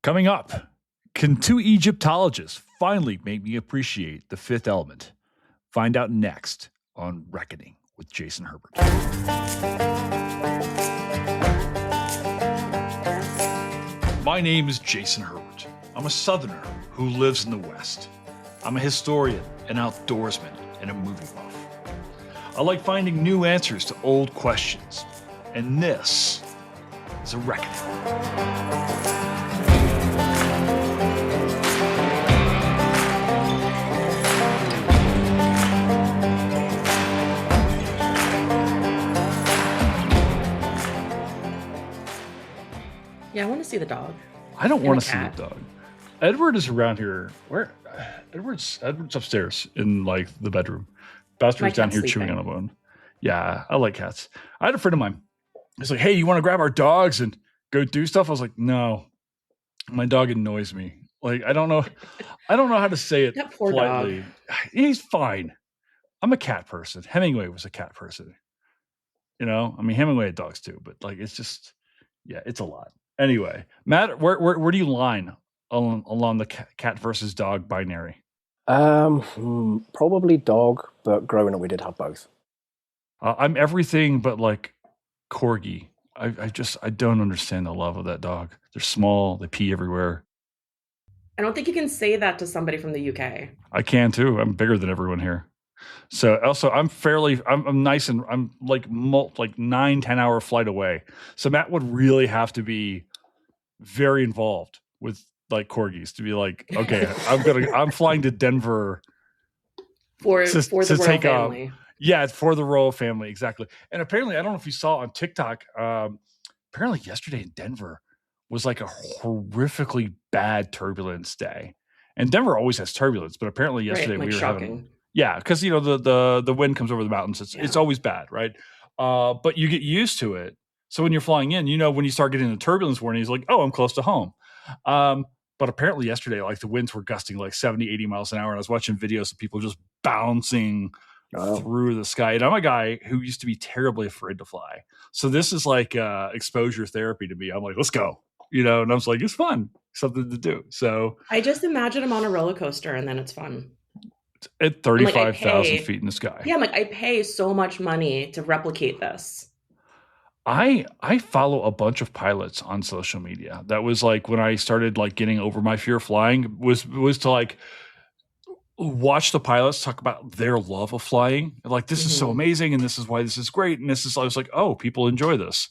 Coming up, can two Egyptologists finally make me appreciate the fifth element? Find out next on Reckoning with Jason Herbert. My name is Jason Herbert. I'm a Southerner who lives in the West. I'm a historian, an outdoorsman, and a movie buff. I like finding new answers to old questions, and this is a Reckoning. Yeah, I want to see the dog. I don't want to see the dog. Edward is around here. Where? Edward's upstairs in like the bedroom. Bastard's down here chewing on a bone. Yeah, I like cats. I had a friend of mine. He's like, "Hey, you want to grab our dogs and go do stuff?" I was like, "No, my dog annoys me. Like, I don't know how to say it that poor politely. Dog. He's fine. I'm a cat person. Hemingway was a cat person. You know, I mean, Hemingway had dogs too, but like, it's just, yeah, it's a lot. Anyway, Matt, where do you line along the cat versus dog binary? Probably dog, but growing up we did have both. I'm everything but like corgi. I don't understand the love of that dog. They're small. They pee everywhere. I don't think you can say that to somebody from the UK. I can too. I'm bigger than everyone here. So also I'm nice and I'm like 9-10 hour flight away. So Matt would really have to be very involved with like corgis to be like, okay, I'm flying to Denver for the royal family. Yeah, for the royal family, exactly. And apparently, I don't know if you saw on TikTok, apparently yesterday in Denver was like a horrifically bad turbulence day. And Denver always has turbulence, but apparently yesterday we were having, yeah, because you know the wind comes over the mountains. It's always bad, right? But you get used to it. So when you're flying in, you know when you start getting the turbulence warning, it's like, oh, I'm close to home. But apparently yesterday, like the winds were gusting like 70, 80 miles an hour. And I was watching videos of people just bouncing through the sky. And I'm a guy who used to be terribly afraid to fly. So this is like exposure therapy to me. I'm like, let's go. You know, and I was like, it's fun, something to do. So I just imagine I'm on a roller coaster and then it's fun. At 35,000 feet in the sky. Yeah, I'm like, I pay so much money to replicate this. I follow a bunch of pilots on social media. That was like when I started like getting over my fear of flying was to like watch the pilots talk about their love of flying. Like, this is so amazing and this is why this is great. And I was like, oh, people enjoy this.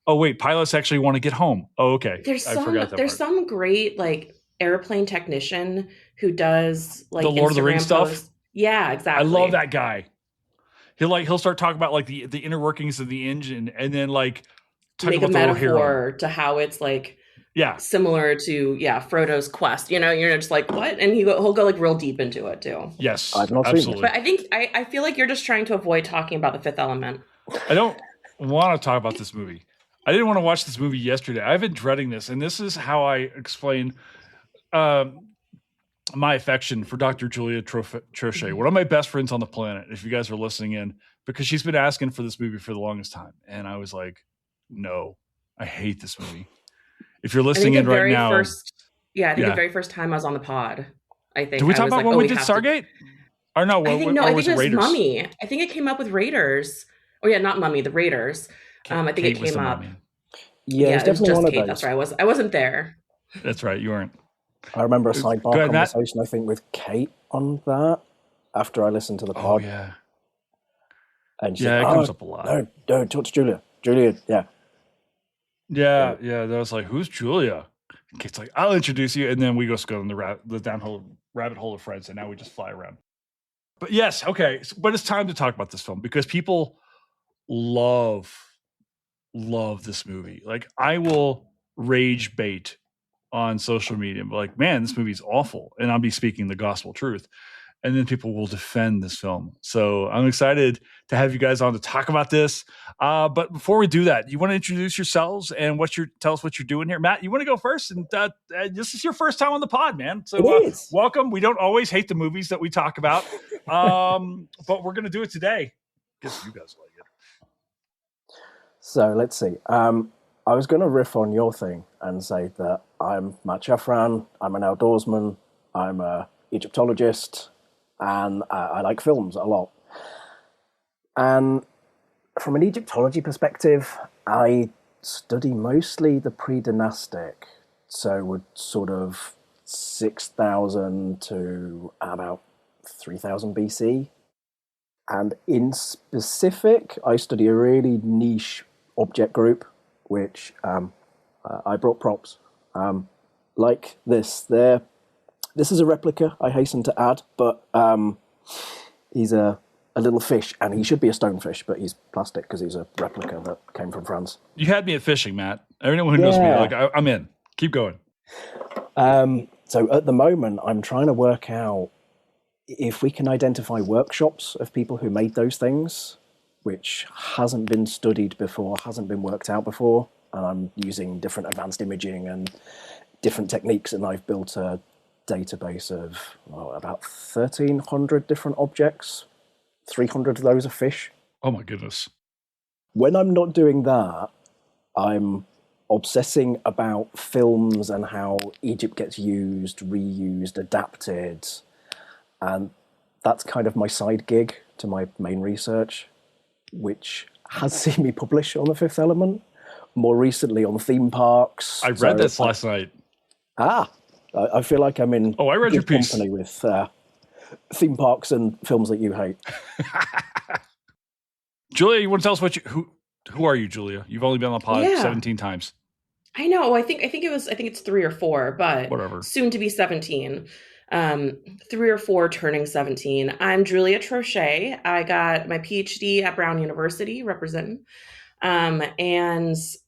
Oh, wait, pilots actually want to get home. Oh, okay. There's some great like airplane technician who does like the Lord of the Rings stuff. Yeah, exactly. I love that guy. He'll start talking about like the inner workings of the engine and then like make a metaphor to how it's like similar to Frodo's quest. You know, you're just like, what? And he'll go like real deep into it too. Yes, absolutely. But I feel like you're just trying to avoid talking about The Fifth Element. I don't want to talk about this movie. I didn't want to watch this movie yesterday. I've been dreading this, and this is how I explain my affection for Dr. Julia Troche, one of my best friends on the planet, if you guys are listening in, because she's been asking for this movie for the longest time. And I was like, no, I hate this movie. If you're listening in right now. I think the very first time I was on the pod, I think. Did we talk about when we did Stargate? Or no, I think it was Mummy. I think it came up with Raiders. Oh yeah, not Mummy, the Raiders. I think it came up. Yeah, it was definitely one of Kate, those. That's right. I wasn't there. That's right. You weren't. I remember a sidebar conversation, I think, with Kate on that after I listened to the pod. Oh, yeah. And she's it comes up a lot. No, talk to Julia. Julia, yeah. Yeah. That was like, who's Julia? And Kate's like, I'll introduce you. And then we just go in the rabbit hole of Friends, and now we just fly around. But yes, okay. But it's time to talk about this film because people love this movie. Like, I will rage bait on social media and be like, man, this movie's awful. And I'll be speaking the gospel truth. And then people will defend this film. So I'm excited to have you guys on to talk about this. But before we do that, you want to introduce yourselves and tell us what you're doing here. Matt, you want to go first? And this is your first time on the pod, man. So welcome. We don't always hate the movies that we talk about. But we're going to do it today. Guess you guys like it. So let's see. I was going to riff on your thing. and say that I'm Matt Szafran, I'm an outdoorsman, I'm a Egyptologist, and I like films a lot. And from an Egyptology perspective, I study mostly the pre-dynastic, so would sort of 6,000 to about 3,000 BC. And in specific, I study a really niche object group, which I brought props. Like this. This is a replica, I hasten to add, but he's a little fish, and he should be a stonefish, but he's plastic because he's a replica that came from France. You had me at fishing, Matt. Everyone who knows me, like I'm in. Keep going. So at the moment, I'm trying to work out if we can identify workshops of people who made those things, which hasn't been studied before, hasn't been worked out before. And I'm using different advanced imaging and different techniques, and I've built a database of about 1,300 different objects. 300 of those are fish. Oh my goodness. When I'm not doing that, I'm obsessing about films and how Egypt gets used, reused, adapted. And that's kind of my side gig to my main research, which has seen me publish on The Fifth Element, more recently on theme parks. I read this last night. I feel like I'm in I read your piece. Company with theme parks and films that you hate. Julia, you want to tell us who are you, Julia? You've only been on the pod 17 times. I know. I think it's 3 or 4, but whatever. Soon to be 17. 3 or 4 turning 17. I'm Julia Troche. I got my PhD at Brown University, representing, and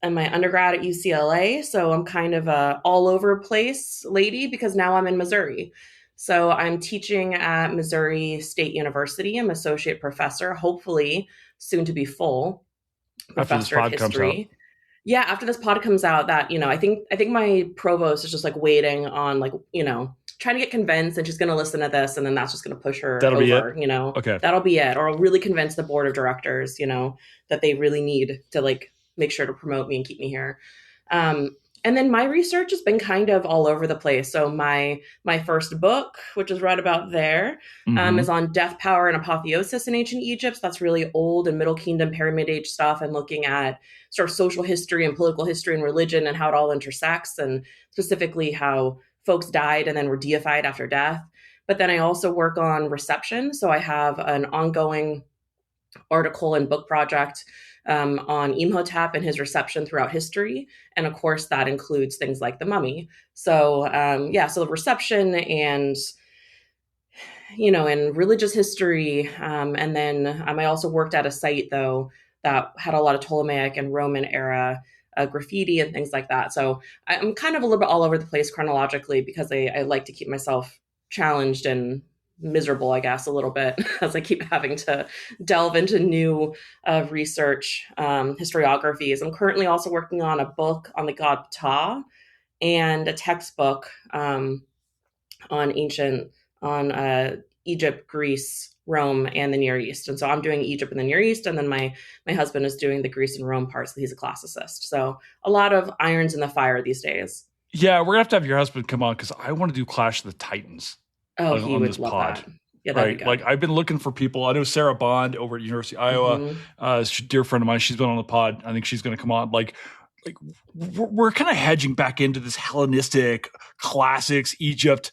my undergrad at UCLA. So I'm kind of a all over place lady because now I'm in Missouri. So I'm teaching at Missouri State University. I'm associate professor, hopefully soon to be full professor of history. Yeah, after this pod comes out, that, I think my provost is just like waiting on, like, trying to get convinced, and she's going to listen to this, and then that's just going to push her over, be it? Okay. That'll be it. Or I'll really convince the board of directors, that they really need to, like, make sure to promote me and keep me here. And then my research has been kind of all over the place. So my first book, which is right about there, is on death, power, and apotheosis in ancient Egypt. So that's really old and Middle Kingdom Pyramid Age stuff, and looking at sort of social history and political history and religion and how it all intersects, and specifically how folks died and then were deified after death. But then I also work on reception. So I have an ongoing article and book project on Imhotep and his reception throughout history. And of course, that includes things like the mummy. So so the reception and, and religious history. And then I also worked at a site, though, that had a lot of Ptolemaic and Roman era graffiti and things like that. So I'm kind of a little bit all over the place chronologically, because I like to keep myself challenged and miserable, I guess, a little bit, as I keep having to delve into new research historiographies. I'm currently also working on a book on the god Ptah and a textbook on Egypt, Greece, Rome, and the Near East. And so I'm doing Egypt and the Near East, and then my husband is doing the Greece and Rome parts. So he's a classicist. So a lot of irons in the fire these days. Yeah, we're going to have your husband come on, because I want to do Clash of the Titans. Oh, he would love that. Yeah, right. Like, I've been looking for people. I know Sarah Bond over at University of Iowa, she's a dear friend of mine. She's been on the pod. I think she's going to come on. Like we're kind of hedging back into this Hellenistic classics Egypt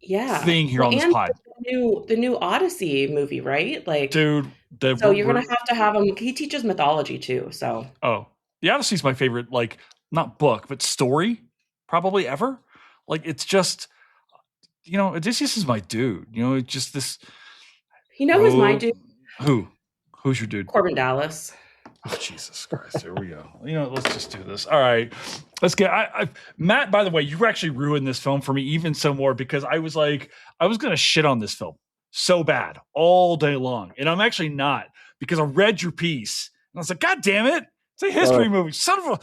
thing here on this pod. The new Odyssey movie, right? Like, dude. So you're going to have him. He teaches mythology too. So. Oh, the Odyssey is my favorite, like, not book, but story probably ever. Like, it's just, Odysseus is my dude. It's just this. Who's my dude? Who's your dude? Corbin Dallas. Oh, Jesus Christ. Here we go. Let's just do this. All right. Let's get Matt, by the way, you actually ruined this film for me even so more, because I was going to shit on this film so bad all day long. And I'm actually not, because I read your piece and I was like, God damn it. It's a history movie. Son of a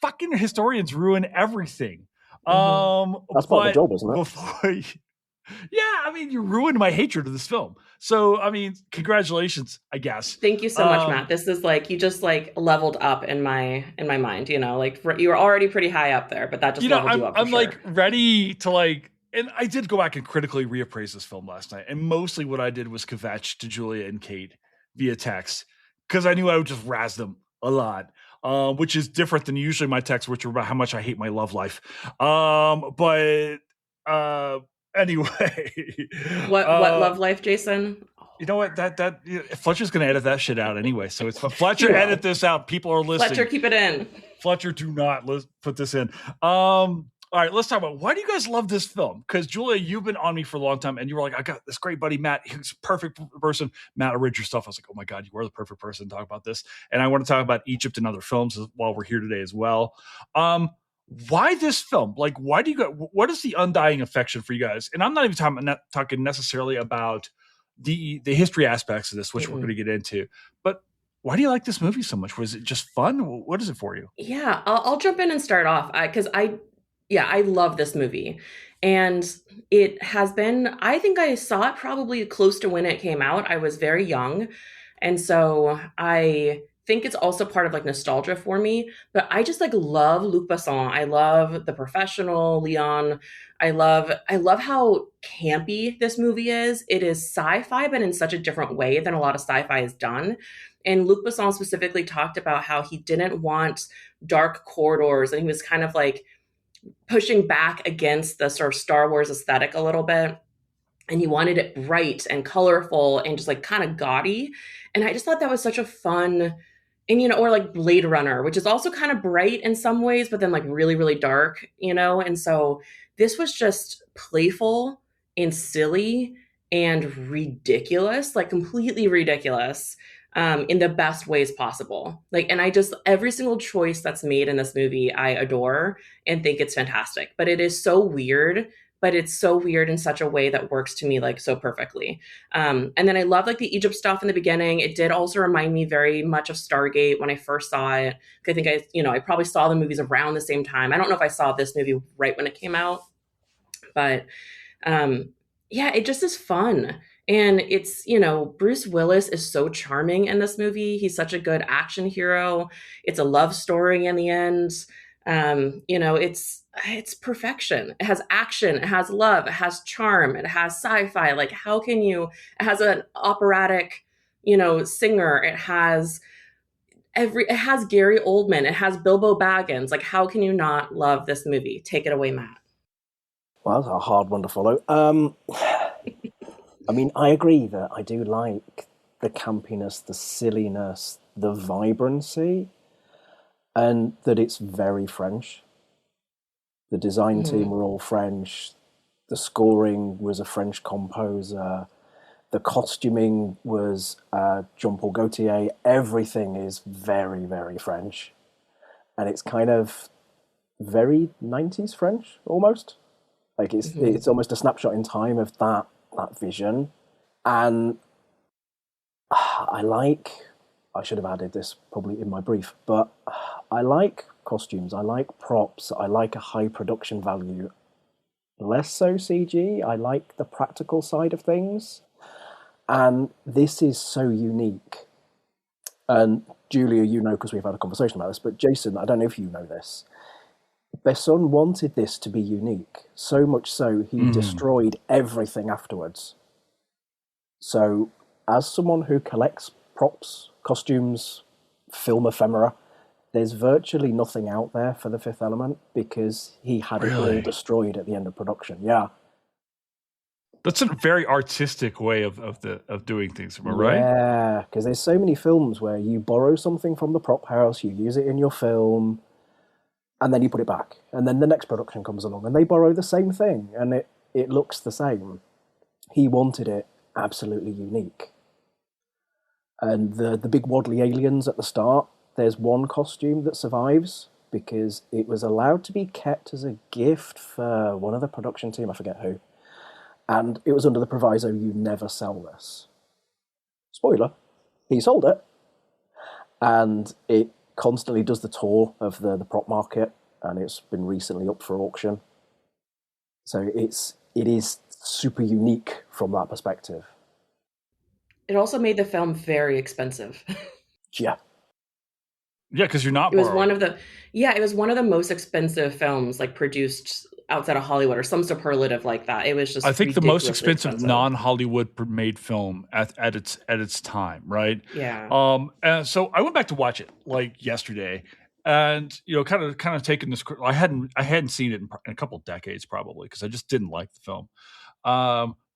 fucking historians ruin everything. That's part of the job, isn't it? Yeah, I mean, you ruined my hatred of this film. So, I mean, congratulations, I guess. Thank you so much, Matt. This is like, you just like leveled up in my mind, you know, like you were already pretty high up there, but that just leveled you up for I'm sure. like ready to like, and I did go back and critically reappraise this film last night. And mostly what I did was kvetch to Julia and Kate via text because I knew I would just razz them a lot. Which is different than usually my texts, which are about how much I hate my love life. But anyway, what love life, Jason? You know what? That Fletcher's going to edit that shit out anyway. So it's Fletcher, edit this out. People are listening. Fletcher, keep it in. Fletcher, do not put this in. All right, let's talk about why do you guys love this film? Because Julia, you've been on me for a long time, and you were like, I got this great buddy Matt. He's a perfect person. Matt, I read your stuff. I was like, oh my god, you are the perfect person to talk about this. And I want to talk about Egypt and other films while we're here today as well. Why this film? Like, why do you got? What is the undying affection for you guys? And I'm not even talking necessarily about the history aspects of this, which we're going to get into, but why do you like this movie so much? Was it just fun? What is it for you? Yeah, I'll jump in and start off because I love this movie. And it has been, I think I saw it probably close to when it came out. I was very young. And so I think it's also part of like nostalgia for me, but I just like love Luc Besson. I love The Professional, Leon. I love how campy this movie is. It is sci-fi, but in such a different way than a lot of sci-fi is done. And Luc Besson specifically talked about how he didn't want dark corridors, and he was kind of like pushing back against the sort of Star Wars aesthetic a little bit. And he wanted it bright and colorful and just like kind of gaudy. And I just thought that was such a fun, and, you know, or like Blade Runner, which is also kind of bright in some ways, but then like really, really dark, you know? And so this was just playful and silly and ridiculous, like completely ridiculous. In the best ways possible. Like, and I just, every single choice that's made in this movie, I adore and think it's fantastic. But it is so weird, but it's so weird in such a way that works to me like so perfectly. And then I love like the Egypt stuff in the beginning. It did also remind me very much of Stargate when I first saw it. I think I probably saw the movies around the same time. I don't know if I saw this movie right when it came out, but yeah, it just is fun. And it's, you know, Bruce Willis is so charming in this movie. He's such a good action hero. It's a love story in the end. You know, it's perfection. It has action, it has love, it has charm, it has sci-fi. Like, it has an operatic, you know, singer. It has Gary Oldman. It has Bilbo Baggins. Like, how can you not love this movie? Take it away, Matt. Well, that's a hard one to follow. I mean, I agree that I do like the campiness, the silliness, the vibrancy, and that it's very French. The design team were all French. The scoring was a French composer. The costuming was Jean-Paul Gaultier. Everything is very, very French. And it's kind of very 90s French, almost. Like, it's almost a snapshot in time of that vision. And I should have added this probably in my brief, but I like costumes, I like props, I like a high production value. Less so CG, I like the practical side of things. And this is so unique. And Julia, you know, because we've had a conversation about this, but Jason, I don't know if you know this. Besson wanted this to be unique, so much so he destroyed everything afterwards. So, as someone who collects props, costumes, film ephemera, there's virtually nothing out there for The Fifth Element because he had it all destroyed at the end of production. Yeah. That's a very artistic way of doing things, am I right? Yeah, because there's so many films where you borrow something from the prop house, you use it in your film, and then you put it back. And then the next production comes along and they borrow the same thing and it looks the same. He wanted it absolutely unique. And the big waddly aliens at the start, there's one costume that survives because it was allowed to be kept as a gift for one of the production team, I forget who. And it was under the proviso, you never sell this. Spoiler, he sold it. And it constantly does the tour of the prop market, and it's been recently up for auction. So it is super unique from that perspective. It also made the film very expensive. Yeah. Yeah, because you're not. It was one of the most expensive films like produced outside of Hollywood, or some superlative like that. It was just, I think, the most expensive non-Hollywood made film at its time, right? Yeah. And so I went back to watch it like yesterday, and kind of taking this. I hadn't seen it in a couple of decades probably, because I just didn't like the film.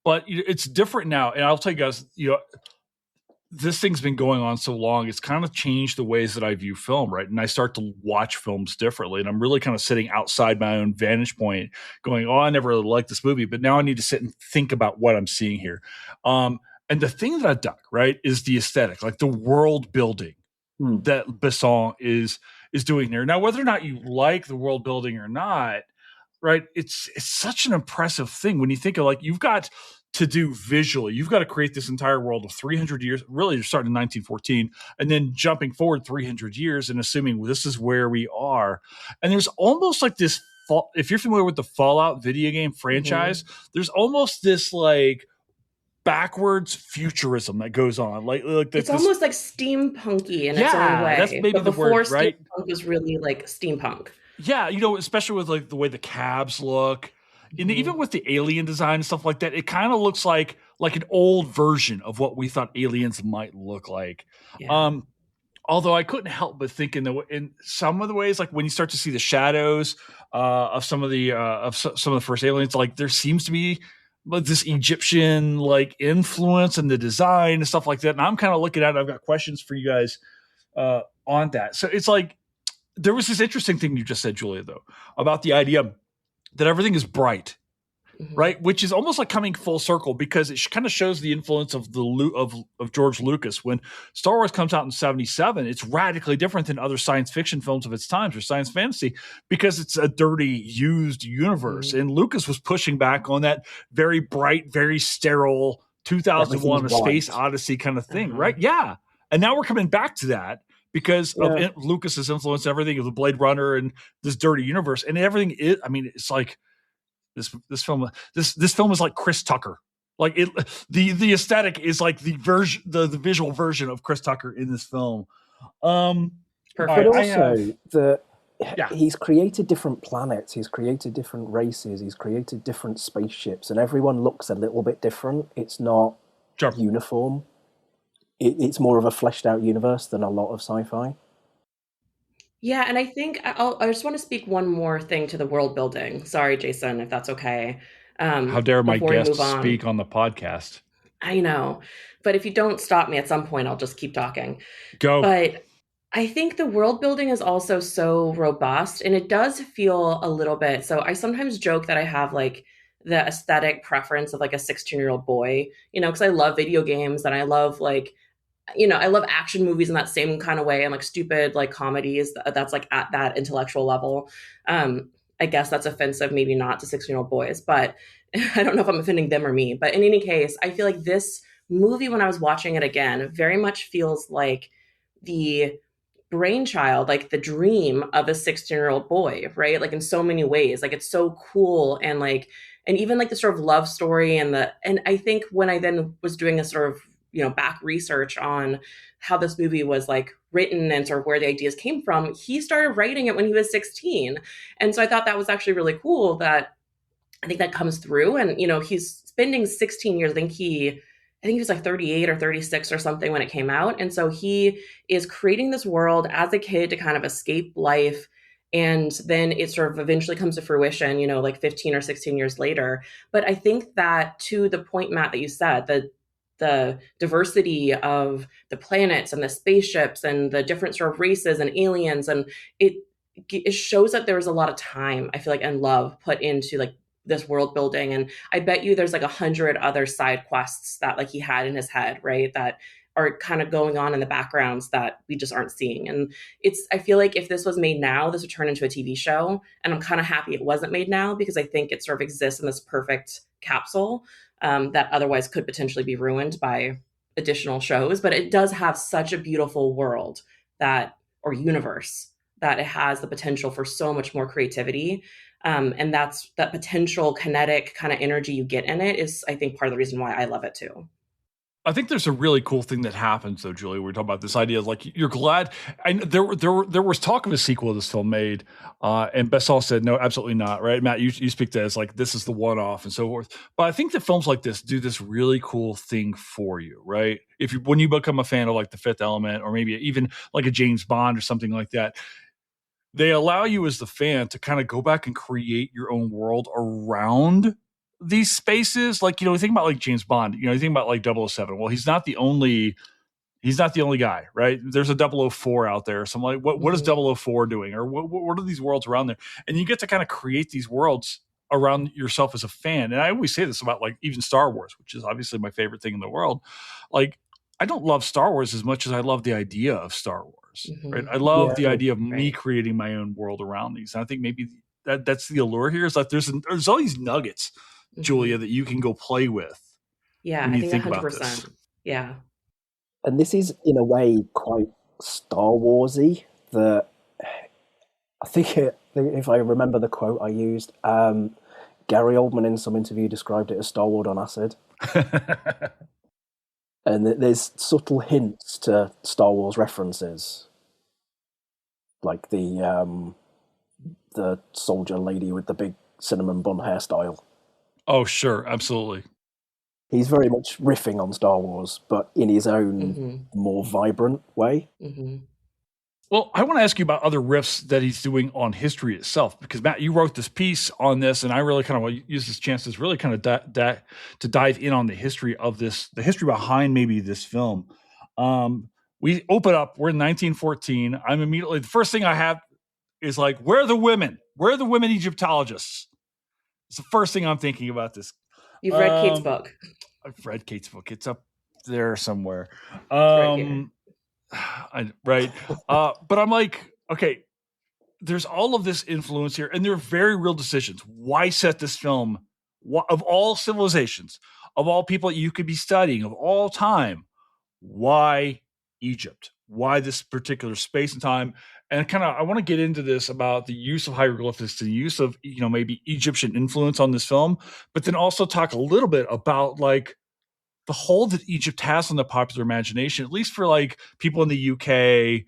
But it's different now, and I'll tell you guys, this thing's been going on so long, it's kind of changed the ways that I view film, right? And I start to watch films differently. And I'm really kind of sitting outside my own vantage point going, I never really liked this movie, but now I need to sit and think about what I'm seeing here. And the thing that I dug, right, is the aesthetic, like the world building that Besson is doing there. Now, whether or not you like the world building or not, right, it's such an impressive thing when you think of, like, you've got to do visually. You've got to create this entire world of 300 years. Really, you're starting in 1914 and then jumping forward 300 years and assuming this is where we are. And there's almost like this, if you're familiar with the Fallout video game franchise, there's almost this like backwards futurism that goes on. Like it's almost like steampunky in its own way. That's maybe but the before word, right? Steampunk was really like steampunk. Yeah, especially with like the way the cabs look. And even with the alien design and stuff like that, it kind of looks like an old version of what we thought aliens might look like. Yeah. Although I couldn't help but think in some of the ways, like when you start to see the shadows of some of the first aliens, like there seems to be like this Egyptian like influence in the design and stuff like that. And I'm kind of looking at it. I've got questions for you guys on that. So it's like there was this interesting thing you just said, Julia, though, about the idea that everything is bright, right? Which is almost like coming full circle, because it kind of shows the influence of of George Lucas. When Star Wars comes out in 1977, it's radically different than other science fiction films of its times or science fantasy, because it's a dirty, used universe. And Lucas was pushing back on that very bright, very sterile 2001: A Space Odyssey kind of thing, right? Yeah. And now we're coming back to that because of Lucas's influence, everything of the Blade Runner and this dirty universe, and everything is. I mean, it's like this film. This film is like Chris Tucker. Like it, the aesthetic is like the visual version of Chris Tucker in this film. Perfect. But also he's created different planets, he's created different races, he's created different spaceships, and everyone looks a little bit different. It's not uniform. It's more of a fleshed out universe than a lot of sci-fi. Yeah, and I think I just want to speak one more thing to the world building. Sorry, Jason, if that's okay. How dare my guest speak on the podcast? I know, but if you don't stop me at some point, I'll just keep talking. Go. But I think the world building is also so robust, and it does feel a little bit. So I sometimes joke that I have like the aesthetic preference of like a 16-year-old boy, because I love video games and I love I love action movies in that same kind of way, and like stupid like comedies that's like at that intellectual level. I guess that's offensive, maybe not to 16-year-old boys, but I don't know if I'm offending them or me. But in any case, I feel like this movie, when I was watching it again, very much feels like the brainchild, like the dream of a 16-year-old boy, right? Like in so many ways, like it's so cool, and even like the sort of love story and I think when I then was doing a sort of back research on how this movie was like written and sort of where the ideas came from, he started writing it when he was 16. And so I thought that was actually really cool, that I think that comes through. And, he's spending 16 years. I think he was like 38 or 36 or something when it came out. And so he is creating this world as a kid to kind of escape life. And then it sort of eventually comes to fruition, like 15 or 16 years later. But I think that, to the point, Matt, that you said, the diversity of the planets and the spaceships and the different sort of races and aliens, and it shows that there was a lot of time, I feel like, and love put into like this world building. And I bet you there's like 100 other side quests that like he had in his head, right, that are kind of going on in the backgrounds that we just aren't seeing. And I feel like if this was made now, this would turn into a TV show. And I'm kind of happy it wasn't made now, because I think it sort of exists in this perfect capsule that otherwise could potentially be ruined by additional shows. But it does have such a beautiful world or universe, that it has the potential for so much more creativity. And that potential kinetic kind of energy you get in it is, I think, part of the reason why I love it too. I think there's a really cool thing that happens, though, Julia. We're talking about this idea of like you're glad. And there was talk of a sequel of this film made, and Besson said no, absolutely not. Right, Matt, you speak to it as like this is the one-off and so forth. But I think that films like this do this really cool thing for you, right? When you become a fan of like The Fifth Element, or maybe even like a James Bond or something like that, they allow you as the fan to kind of go back and create your own world around these spaces. Like, you think about like James Bond, you think about like 007. Well, he's not the only guy, right? There's a 004 out there. So I'm like, what is 004 doing? Or what are these worlds around there? And you get to kind of create these worlds around yourself as a fan. And I always say this about like even Star Wars, which is obviously my favorite thing in the world. Like, I don't love Star Wars as much as I love the idea of Star Wars. Right? I love the idea of me creating my own world around these. And I think maybe that's the allure here, is that there's all these nuggets, Julia, that you can go play with. Yeah, when I you think think 100%. about this. Yeah. And this is, in a way, quite Star Warsy. That I think, if I remember the quote I used, Gary Oldman in some interview described it as Star Wars on acid. And there's subtle hints to Star Wars references, like the soldier lady with the big cinnamon bun hairstyle. Oh, sure, absolutely. He's very much riffing on Star Wars, but in his own more vibrant way. Well, I want to ask you about other riffs that he's doing on history itself, because Matt, you wrote this piece on this, and I really kind of want to use this chance to really kind of to dive in on the history of this, the history behind maybe this film. We open up, we're in 1914. I'm immediately, the first thing I have is like, where are the women? Where are the women Egyptologists? It's the first thing I'm thinking about this. You've read Kate's book. I've read Kate's book. It's up there somewhere. Right here. But I'm like, okay, there's all of this influence here, and there are very real decisions. Why set this film of all civilizations, of all people you could be studying, of all time? Why Egypt? Why this particular space and time? And kind of, I want to get into this about the use of hieroglyphics, the use of maybe Egyptian influence on this film, but then also talk a little bit about like the hold that Egypt has on the popular imagination, at least for like people in the UK,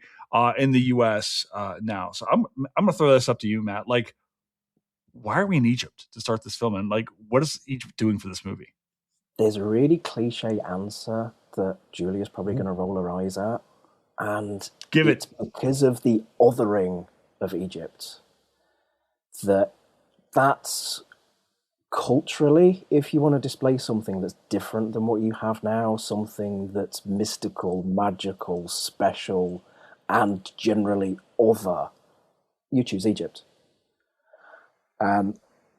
in the US now. So I'm gonna throw this up to you, Matt. Like, why are we in Egypt to start this film? And like, what is Egypt doing for this movie? There's a really cliche answer that Julia's probably going to roll her eyes at. And it's because of the othering of Egypt that's culturally, if you want to display something that's different than what you have now, something that's mystical, magical, special, and generally other, you choose Egypt.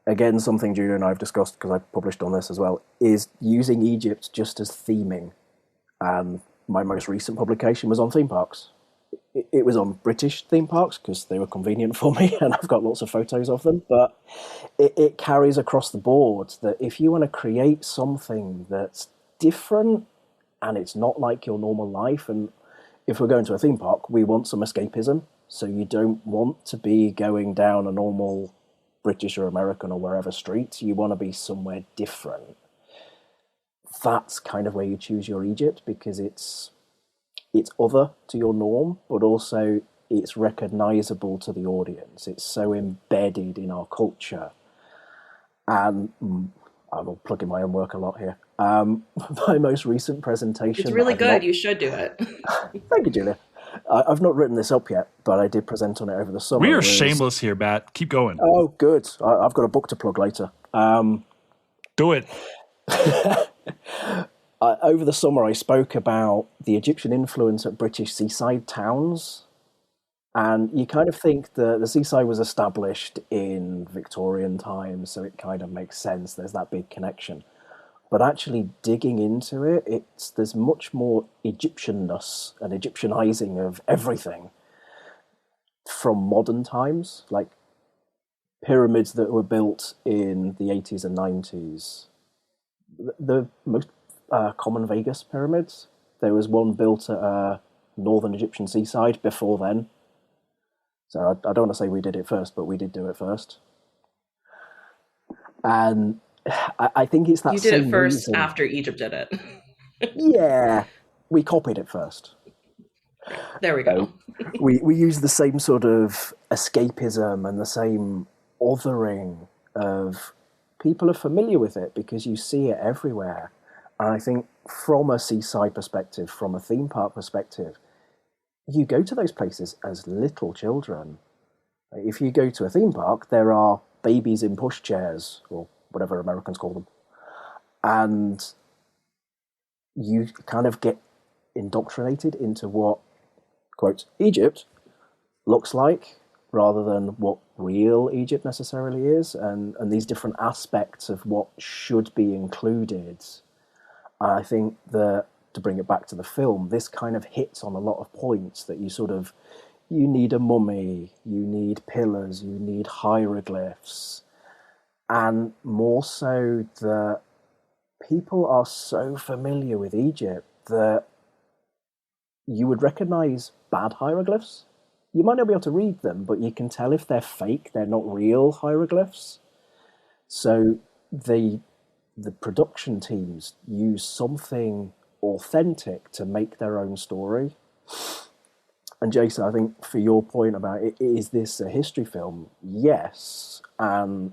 Again, something Julia and I have discussed, because I published on this as well, is using Egypt just as theming. And my most recent publication was on theme parks. It was on British theme parks because they were convenient for me and I've got lots of photos of them. But it carries across the board that if you want to create something that's different and it's not like your normal life, and if we're going to a theme park, we want some escapism. So you don't want to be going down a normal British or American or wherever street. You want to be somewhere different. That's kind of where you choose your Egypt, because it's other to your norm, but also it's recognizable to the audience. It's so embedded in our culture. And I'm plugging my own work a lot here. My most recent presentation... It's really good. You should do it. Thank you, Julia. I've not written this up yet, but I did present on it over the summer. We are shameless here, Matt. Keep going. Oh, good. I've got a book to plug later. Do it. Over the summer, I spoke about the Egyptian influence at British seaside towns. And you kind of think the seaside was established in Victorian times, so it kind of makes sense. There's that big connection. But actually digging into it, there's much more Egyptianness and Egyptianizing of everything from modern times, like pyramids that were built in the 80s and 90s. The most common Vegas pyramids. There was one built at northern Egyptian seaside before then. So I don't want to say we did it first, but we did do it first. And I think it's that You did it same first reason. after Egypt did it. Yeah, we copied it first. Right. There we go. We use the same sort of escapism and the same othering of people are familiar with it because you see it everywhere. And I think from a seaside perspective, from a theme park perspective, you go to those places as little children. If you go to a theme park, there are babies in pushchairs, or whatever Americans call them. And you kind of get indoctrinated into what, quote, Egypt looks like, rather than what real Egypt necessarily is, and these different aspects of what should be included. I think that, to bring it back to the film, this kind of hits on a lot of points that you need a mummy, you need pillars, you need hieroglyphs, and more so that people are so familiar with Egypt that you would recognize bad hieroglyphs. You might not be able to read them, but you can tell if they're fake, they're not real hieroglyphs. So the production teams use something authentic to make their own story. And Jason, I think for your point about is this a history film? Yes. And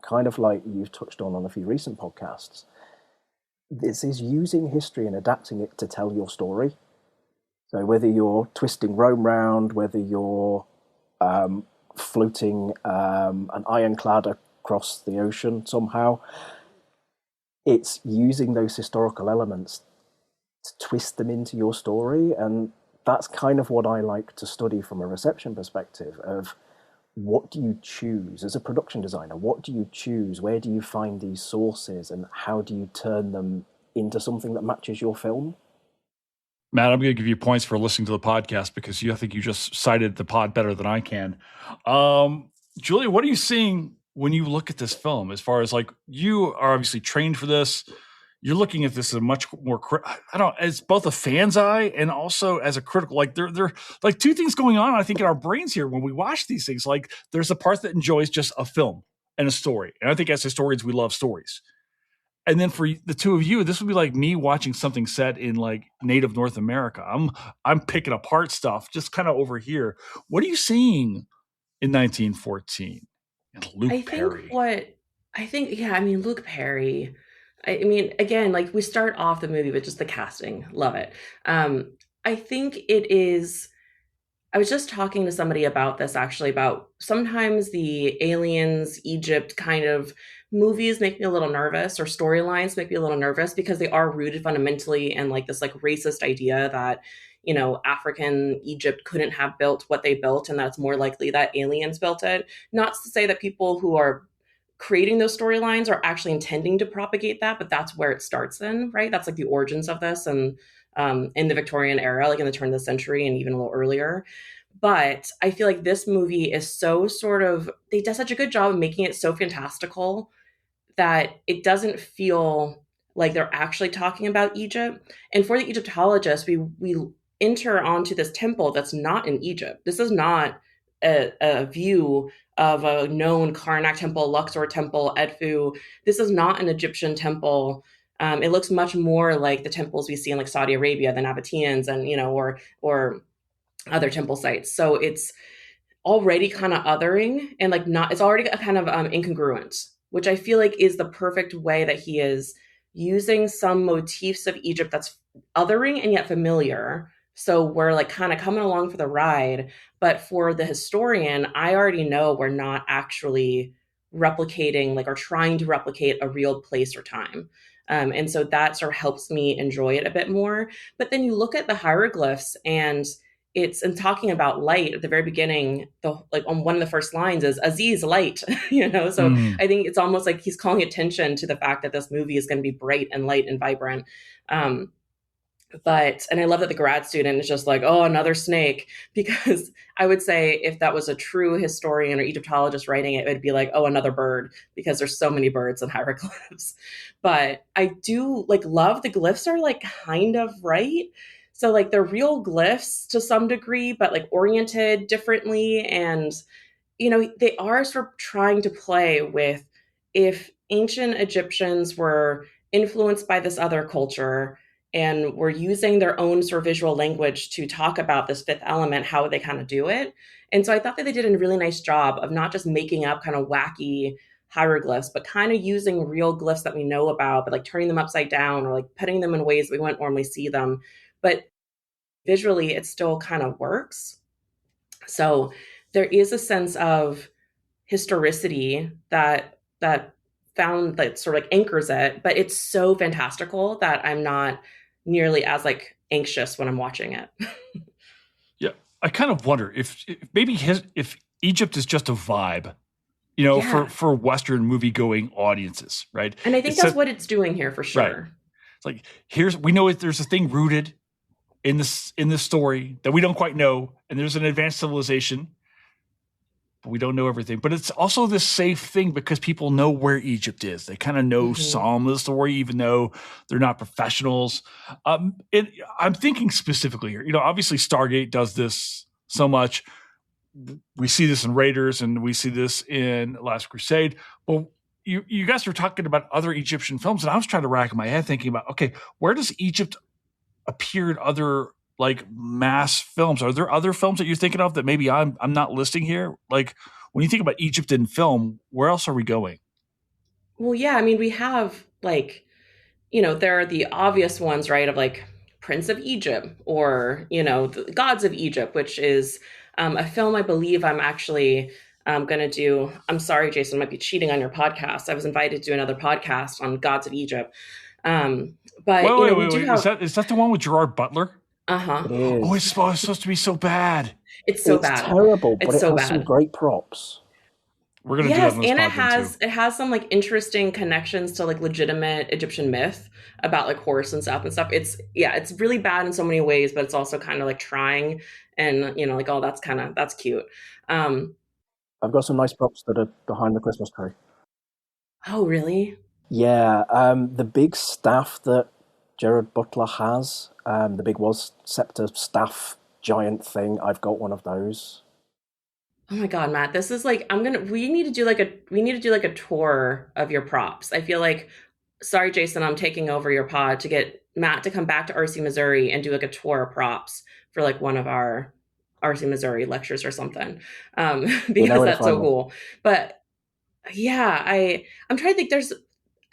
kind of like you've touched on a few recent podcasts, this is using history and adapting it to tell your story. So whether you're twisting Rome round, whether you're floating an ironclad across the ocean somehow, it's using those historical elements to twist them into your story. And that's kind of what I like to study from a reception perspective of what do you choose as a production designer? What do you choose? Where do you find these sources? And how do you turn them into something that matches your film? Matt, I'm going to give you points for listening to the podcast because I think you just cited the pod better than I can. Julia, what are you seeing when you look at this film? As far as like, you are obviously trained for this. You're looking at this as a much more, as both a fan's eye and also as a critical, like there like two things going on, I think, in our brains here when we watch these things. Like there's a part that enjoys just a film and a story. And I think as historians, we love stories. And then for the two of you, this would be like me watching something set in like native North America. I'm picking apart stuff just kind of over here. What are you seeing in 1914? And Luc Perry. Luc Perry. I mean, again, like we start off the movie with just the casting. Love it. I think it is. I was just talking to somebody about this actually, about sometimes the aliens, Egypt kind of movies make me a little nervous, or storylines make me a little nervous because they are rooted fundamentally in like this like racist idea that, African Egypt couldn't have built what they built, and that's more likely that aliens built it. Not to say that people who are creating those storylines are actually intending to propagate that, but that's where it starts in, right? That's like the origins of this, and in the Victorian era, like in the turn of the century and even a little earlier. But I feel like this movie is so they do such a good job of making it so fantastical that it doesn't feel like they're actually talking about Egypt. And for the Egyptologists, we enter onto this temple that's not in Egypt. This is not a view of a known Karnak temple, Luxor temple, Edfu. This is not an Egyptian temple. It looks much more like the temples we see in like Saudi Arabia, the Nabateans, and or other temple sites. So it's already kind of othering and like not. It's already a kind of incongruent, which I feel like is the perfect way that he is using some motifs of Egypt that's othering and yet familiar. So we're like kind of coming along for the ride. But for the historian, I already know we're not actually replicating like or trying to replicate a real place or time. And so that sort of helps me enjoy it a bit more. But then you look at the hieroglyphs, and it's talking about light at the very beginning. Like on one of the first lines is Aziz light, So I think it's almost like he's calling attention to the fact that this movie is going to be bright and light and vibrant. And I love that the grad student is just like, oh, another snake, because I would say if that was a true historian or Egyptologist writing it, it would be like, oh, another bird, because there's so many birds in hieroglyphs. But I do like love the glyphs are like kind of right. So like they're real glyphs to some degree, but like oriented differently. And, they are sort of trying to play with if ancient Egyptians were influenced by this other culture and were using their own sort of visual language to talk about this fifth element, how they kind of do it. And so I thought that they did a really nice job of not just making up kind of wacky hieroglyphs, but kind of using real glyphs that we know about, but like turning them upside down or like putting them in ways we wouldn't normally see them. But visually, it still kind of works. So there is a sense of historicity that found that sort of like anchors it, but it's so fantastical that I'm not nearly as like anxious when I'm watching it. Yeah, I kind of wonder if maybe if Egypt is just a vibe, for Western movie going audiences, right? And I think that's what it's doing here for sure. Right. It's like we know there's a thing rooted in this story that we don't quite know, and there's an advanced civilization, but we don't know everything. But it's also this safe thing because people know where Egypt is. They kind of know some of the story, even though they're not professionals. I'm thinking specifically here. Obviously Stargate does this so much. We see this in Raiders, and we see this in Last Crusade. But you guys were talking about other Egyptian films, and I was trying to rack my head thinking about, okay, where does Egypt appear in other like mass films? Are there other films that you're thinking of that maybe I'm not listing here? Like when you think about Egypt in film, where else are we going? Well, yeah, I mean, we have like, there are the obvious ones, right? Of like Prince of Egypt or, the Gods of Egypt, which is a film I believe I'm actually going to do. I'm sorry, Jason, I might be cheating on your podcast. I was invited to do another podcast on Gods of Egypt. But wait. Is that the one with Gerard Butler? Uh-huh. Oh, it's supposed to be so bad. It's so bad. It's terrible, but it has some great props. We're gonna do that on this and it has some like interesting connections to like legitimate Egyptian myth about like horse and stuff. It's really bad in so many ways, but it's also kind of like trying and like, oh, that's cute. I've got some nice props that are behind the Christmas tree. Oh, really? Yeah, the big staff that Gerard Butler has, the big scepter staff giant thing. I've got one of those. Oh my God, Matt, this is like we need to do like a tour of your props. I feel like, sorry, Jason, I'm taking over your pod to get Matt to come back to RC Missouri and do like a tour of props for like one of our RC Missouri lectures or something. Because that's so cool. But yeah, I'm trying to think.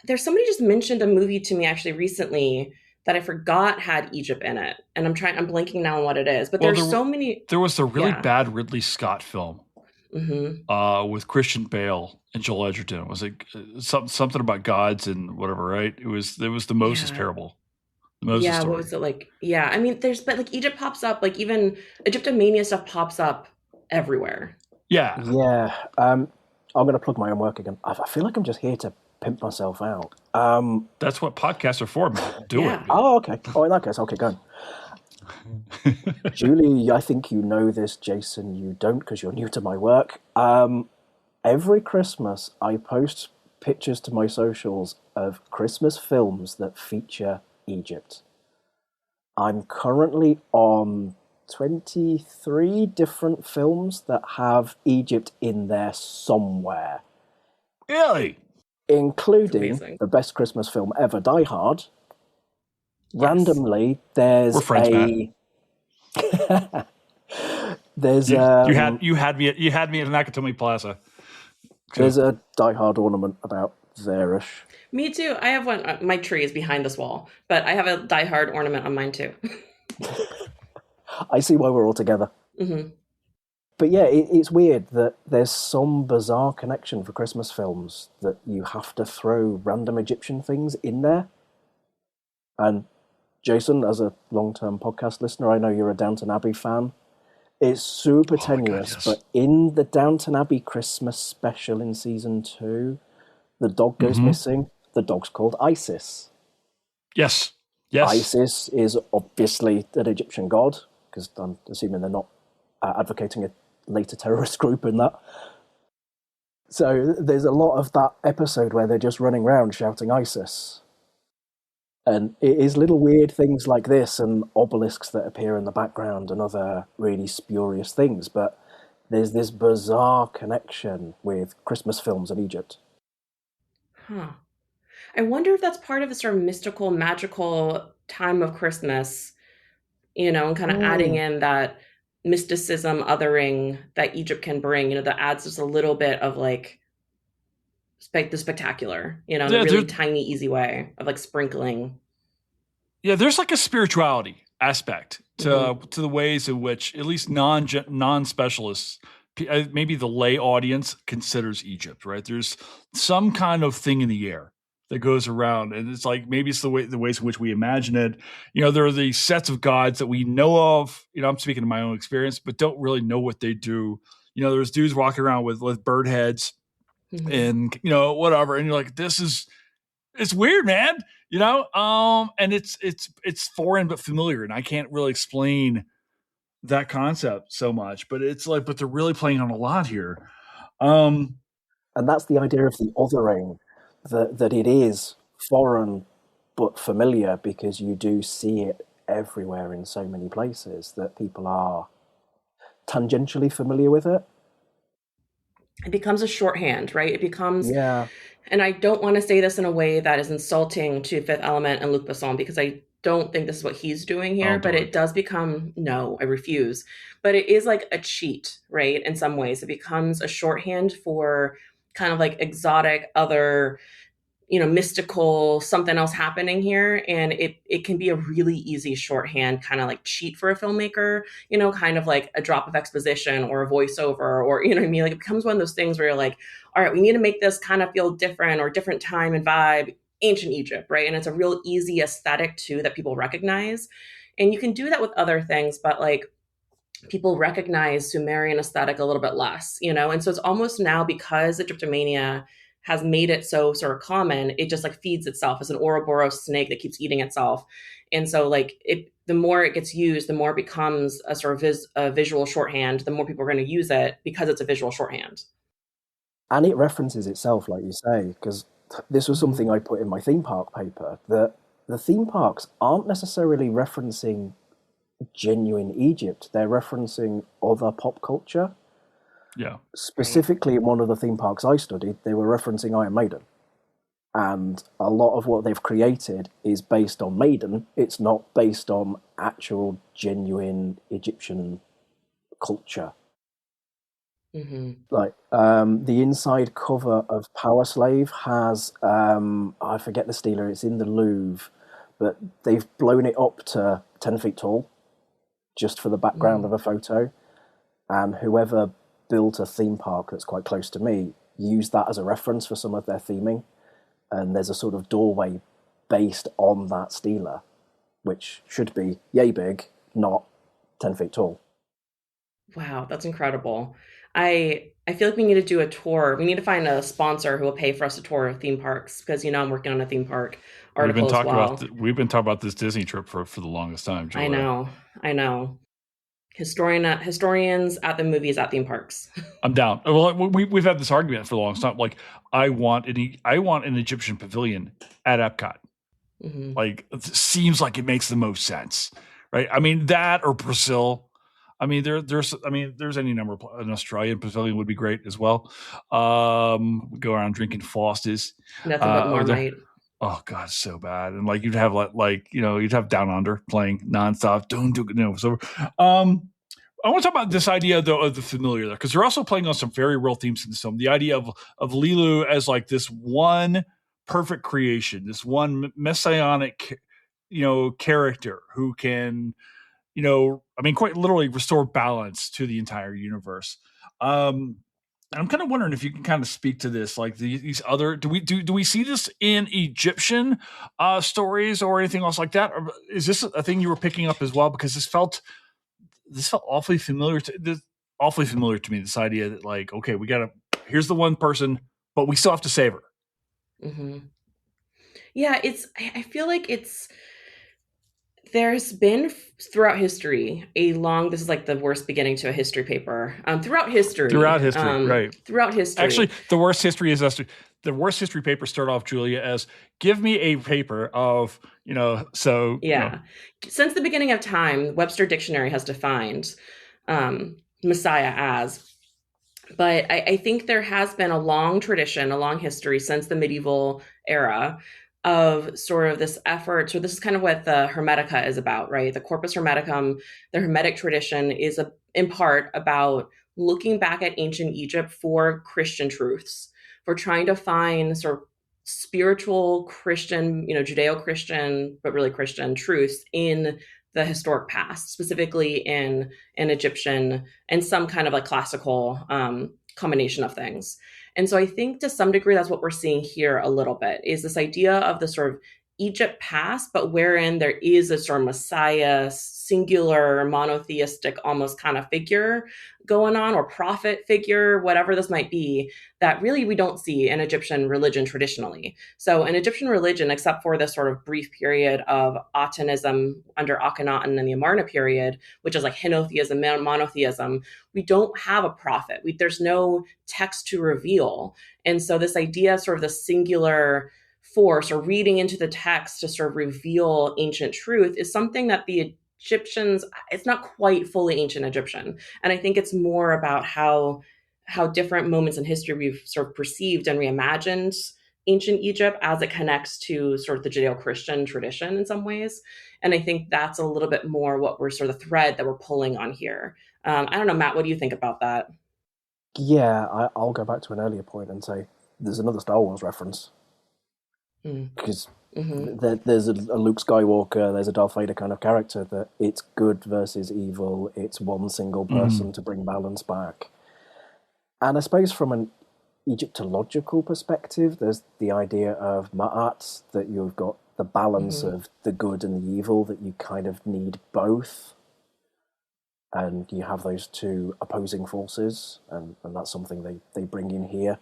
There's somebody just mentioned a movie to me actually recently that I forgot had Egypt in it, and I'm blanking now on what it is. But there's so many. There was the really bad Ridley Scott film with Christian Bale and Joel Edgerton. Was it something about gods and whatever? Right? It was the Moses parable. The Moses story. What was it like? Yeah, I mean, but like Egypt pops up, like even Egyptomania stuff pops up everywhere. Yeah. I'm going to plug my own work again. I feel like I'm just here to pimp myself out. That's what podcasts are for, man. Do it. Oh, okay. Oh, in that case, okay, go on. Julie, I think you know this. Jason, you don't because you're new to my work. Every Christmas, I post pictures to my socials of Christmas films that feature Egypt. I'm currently on 23 different films that have Egypt in there somewhere. Really? Including the best Christmas film ever, Die Hard. Yes. Randomly, there's there's you had me at Nakatomi Plaza. There's a Die Hard ornament about there-ish. Me too. I have one. My tree is behind this wall, but I have a Die Hard ornament on mine too. I see why we're all together. Mm-hmm. But yeah, it's weird that there's some bizarre connection for Christmas films that you have to throw random Egyptian things in there. And Jason, as a long-term podcast listener, I know you're a Downton Abbey fan. It's super tenuous, but in the Downton Abbey Christmas special in season 2, the dog goes missing. The dog's called Isis. Yes. Isis is obviously an Egyptian god, because I'm assuming they're not advocating a later terrorist group in that. So there's a lot of that episode where they're just running around shouting ISIS. And it is little weird things like this and obelisks that appear in the background and other really spurious things, but there's this bizarre connection with Christmas films in Egypt. Huh. I wonder if that's part of the sort of mystical, magical time of Christmas, and kind of adding in that mysticism, othering that Egypt can bring, that adds just a little bit of like the spectacular, in a Yeah, really tiny, easy way of like sprinkling. Yeah, there's like a spirituality aspect to the ways in which at least non specialists, maybe the lay audience, considers Egypt. Right? There's some kind of thing in the air that goes around, and it's like maybe it's the ways in which we imagine it. There are these sets of gods that we know of. I'm speaking of my own experience, but don't really know what they do. There's dudes walking around with bird heads and whatever, and you're like, it's weird, man. And it's foreign but familiar, and I can't really explain that concept so much. But it's like, but they're really playing on a lot here. And that's the idea of the othering, that it is foreign but familiar, because you do see it everywhere in so many places that people are tangentially familiar with it. It becomes a shorthand, right? It becomes, yeah. And I don't want to say this in a way that is insulting to Fifth Element and Luc Besson, because I don't think this is what he's doing here, but it does become, no, I refuse. But it is like a cheat, right? In some ways, it becomes a shorthand for kind of like exotic, other, mystical, something else happening here. And it can be a really easy shorthand kind of like cheat for a filmmaker, kind of like a drop of exposition or a voiceover, or, what I mean? Like it becomes one of those things where you're like, all right, we need to make this kind of feel different or different time and vibe, ancient Egypt, right? And it's a real easy aesthetic too that people recognize. And you can do that with other things, but like people recognize Sumerian aesthetic a little bit less, And so it's almost now, because Egyptomania has made it so sort of common, it just like feeds itself as an Ouroboros snake that keeps eating itself. And so like the more it gets used, the more it becomes a sort of a visual shorthand, the more people are going to use it because it's a visual shorthand. And it references itself, like you say, because this was something I put in my theme park paper, that the theme parks aren't necessarily referencing genuine Egypt. They're referencing other pop culture. Yeah. Specifically, in one of the theme parks I studied, they were referencing Iron Maiden. And a lot of what they've created is based on Maiden. It's not based on actual, genuine Egyptian culture. Like the inside cover of Power Slave has, I forget the stealer, it's in the Louvre, but they've blown it up to 10 feet tall just for the background of a photo. And whoever built a theme park that's quite close to me used that as a reference for some of their theming. And there's a sort of doorway based on that stela, which should be yay big, not 10 feet tall. Wow, that's incredible. I feel like we need to do a tour. We need to find a sponsor who will pay for us to tour theme parks, because I'm working on a theme park article as well. We've been talking about this Disney trip for the longest time, Julia. I know. Historians at the movies at theme parks. I'm down. Well, we've had this argument for the longest time. Like, I want an Egyptian pavilion at Epcot. Like, it seems like it makes the most sense, right? I mean, that or Brazil. I mean, there's any number of an Australian pavilion would be great as well. Go around drinking Foster's. Nothing but Marmite. Oh God, so bad. And like you'd have you'd have Down Under playing nonstop. Don't do so. I want to talk about this idea though of the familiar there, because they're also playing on some very real themes in this film. The idea of Lilu as like this one perfect creation, this one messianic, character who can, quite literally restore balance to the entire universe. I'm kind of wondering if you can kind of speak to this, like these other. Do we see this in Egyptian stories or anything else like that? Or is this a thing you were picking up as well? Because this felt awfully familiar to me. This idea that like, okay, here's the one person, but we still have to save her. Yeah, I feel like there's been throughout history this is like the worst beginning to a history paper. Throughout history, right? Throughout history, actually, the worst history papers start off, Julia, as give me a paper of Since the beginning of time, Webster Dictionary has defined Messiah as But I think there has been a long tradition, a long history since the medieval era of sort of this effort. So this is kind of what the Hermetica is about, right? The Corpus Hermeticum, the Hermetic tradition is in part about looking back at ancient Egypt for Christian truths, for trying to find sort of spiritual Christian, Judeo-Christian, but really Christian truths in the historic past, specifically in Egyptian and some kind of like classical combination of things. And so I think to some degree, that's what we're seeing here a little bit, is this idea of the sort of Egypt past, but wherein there is a sort of Messiah, singular, monotheistic almost kind of figure going on, or prophet figure, whatever this might be, that really we don't see in Egyptian religion traditionally. So in Egyptian religion, except for this sort of brief period of Atenism under Akhenaten and the Amarna period, which is like henotheism, monotheism, we don't have a prophet. There's no text to reveal. And so this idea, sort of the singular force or reading into the text to sort of reveal ancient truth, is something that the Egyptians, it's not quite fully ancient Egyptian. And I think it's more about how different moments in history we've sort of perceived and reimagined ancient Egypt as it connects to sort of the Judeo-Christian tradition in some ways. And I think that's a little bit more what we're sort of the thread that we're pulling on here. I don't know, Matt, what do you think about that? Yeah, I'll go back to an earlier point and say there's another Star Wars reference. Because there's a Luke Skywalker, there's a Darth Vader kind of character, that it's good versus evil, it's one single person to bring balance back. And I suppose from an Egyptological perspective, there's the idea of Ma'at, that you've got the balance of the good and the evil, that you kind of need both. And you have those two opposing forces, and that's something they bring in here.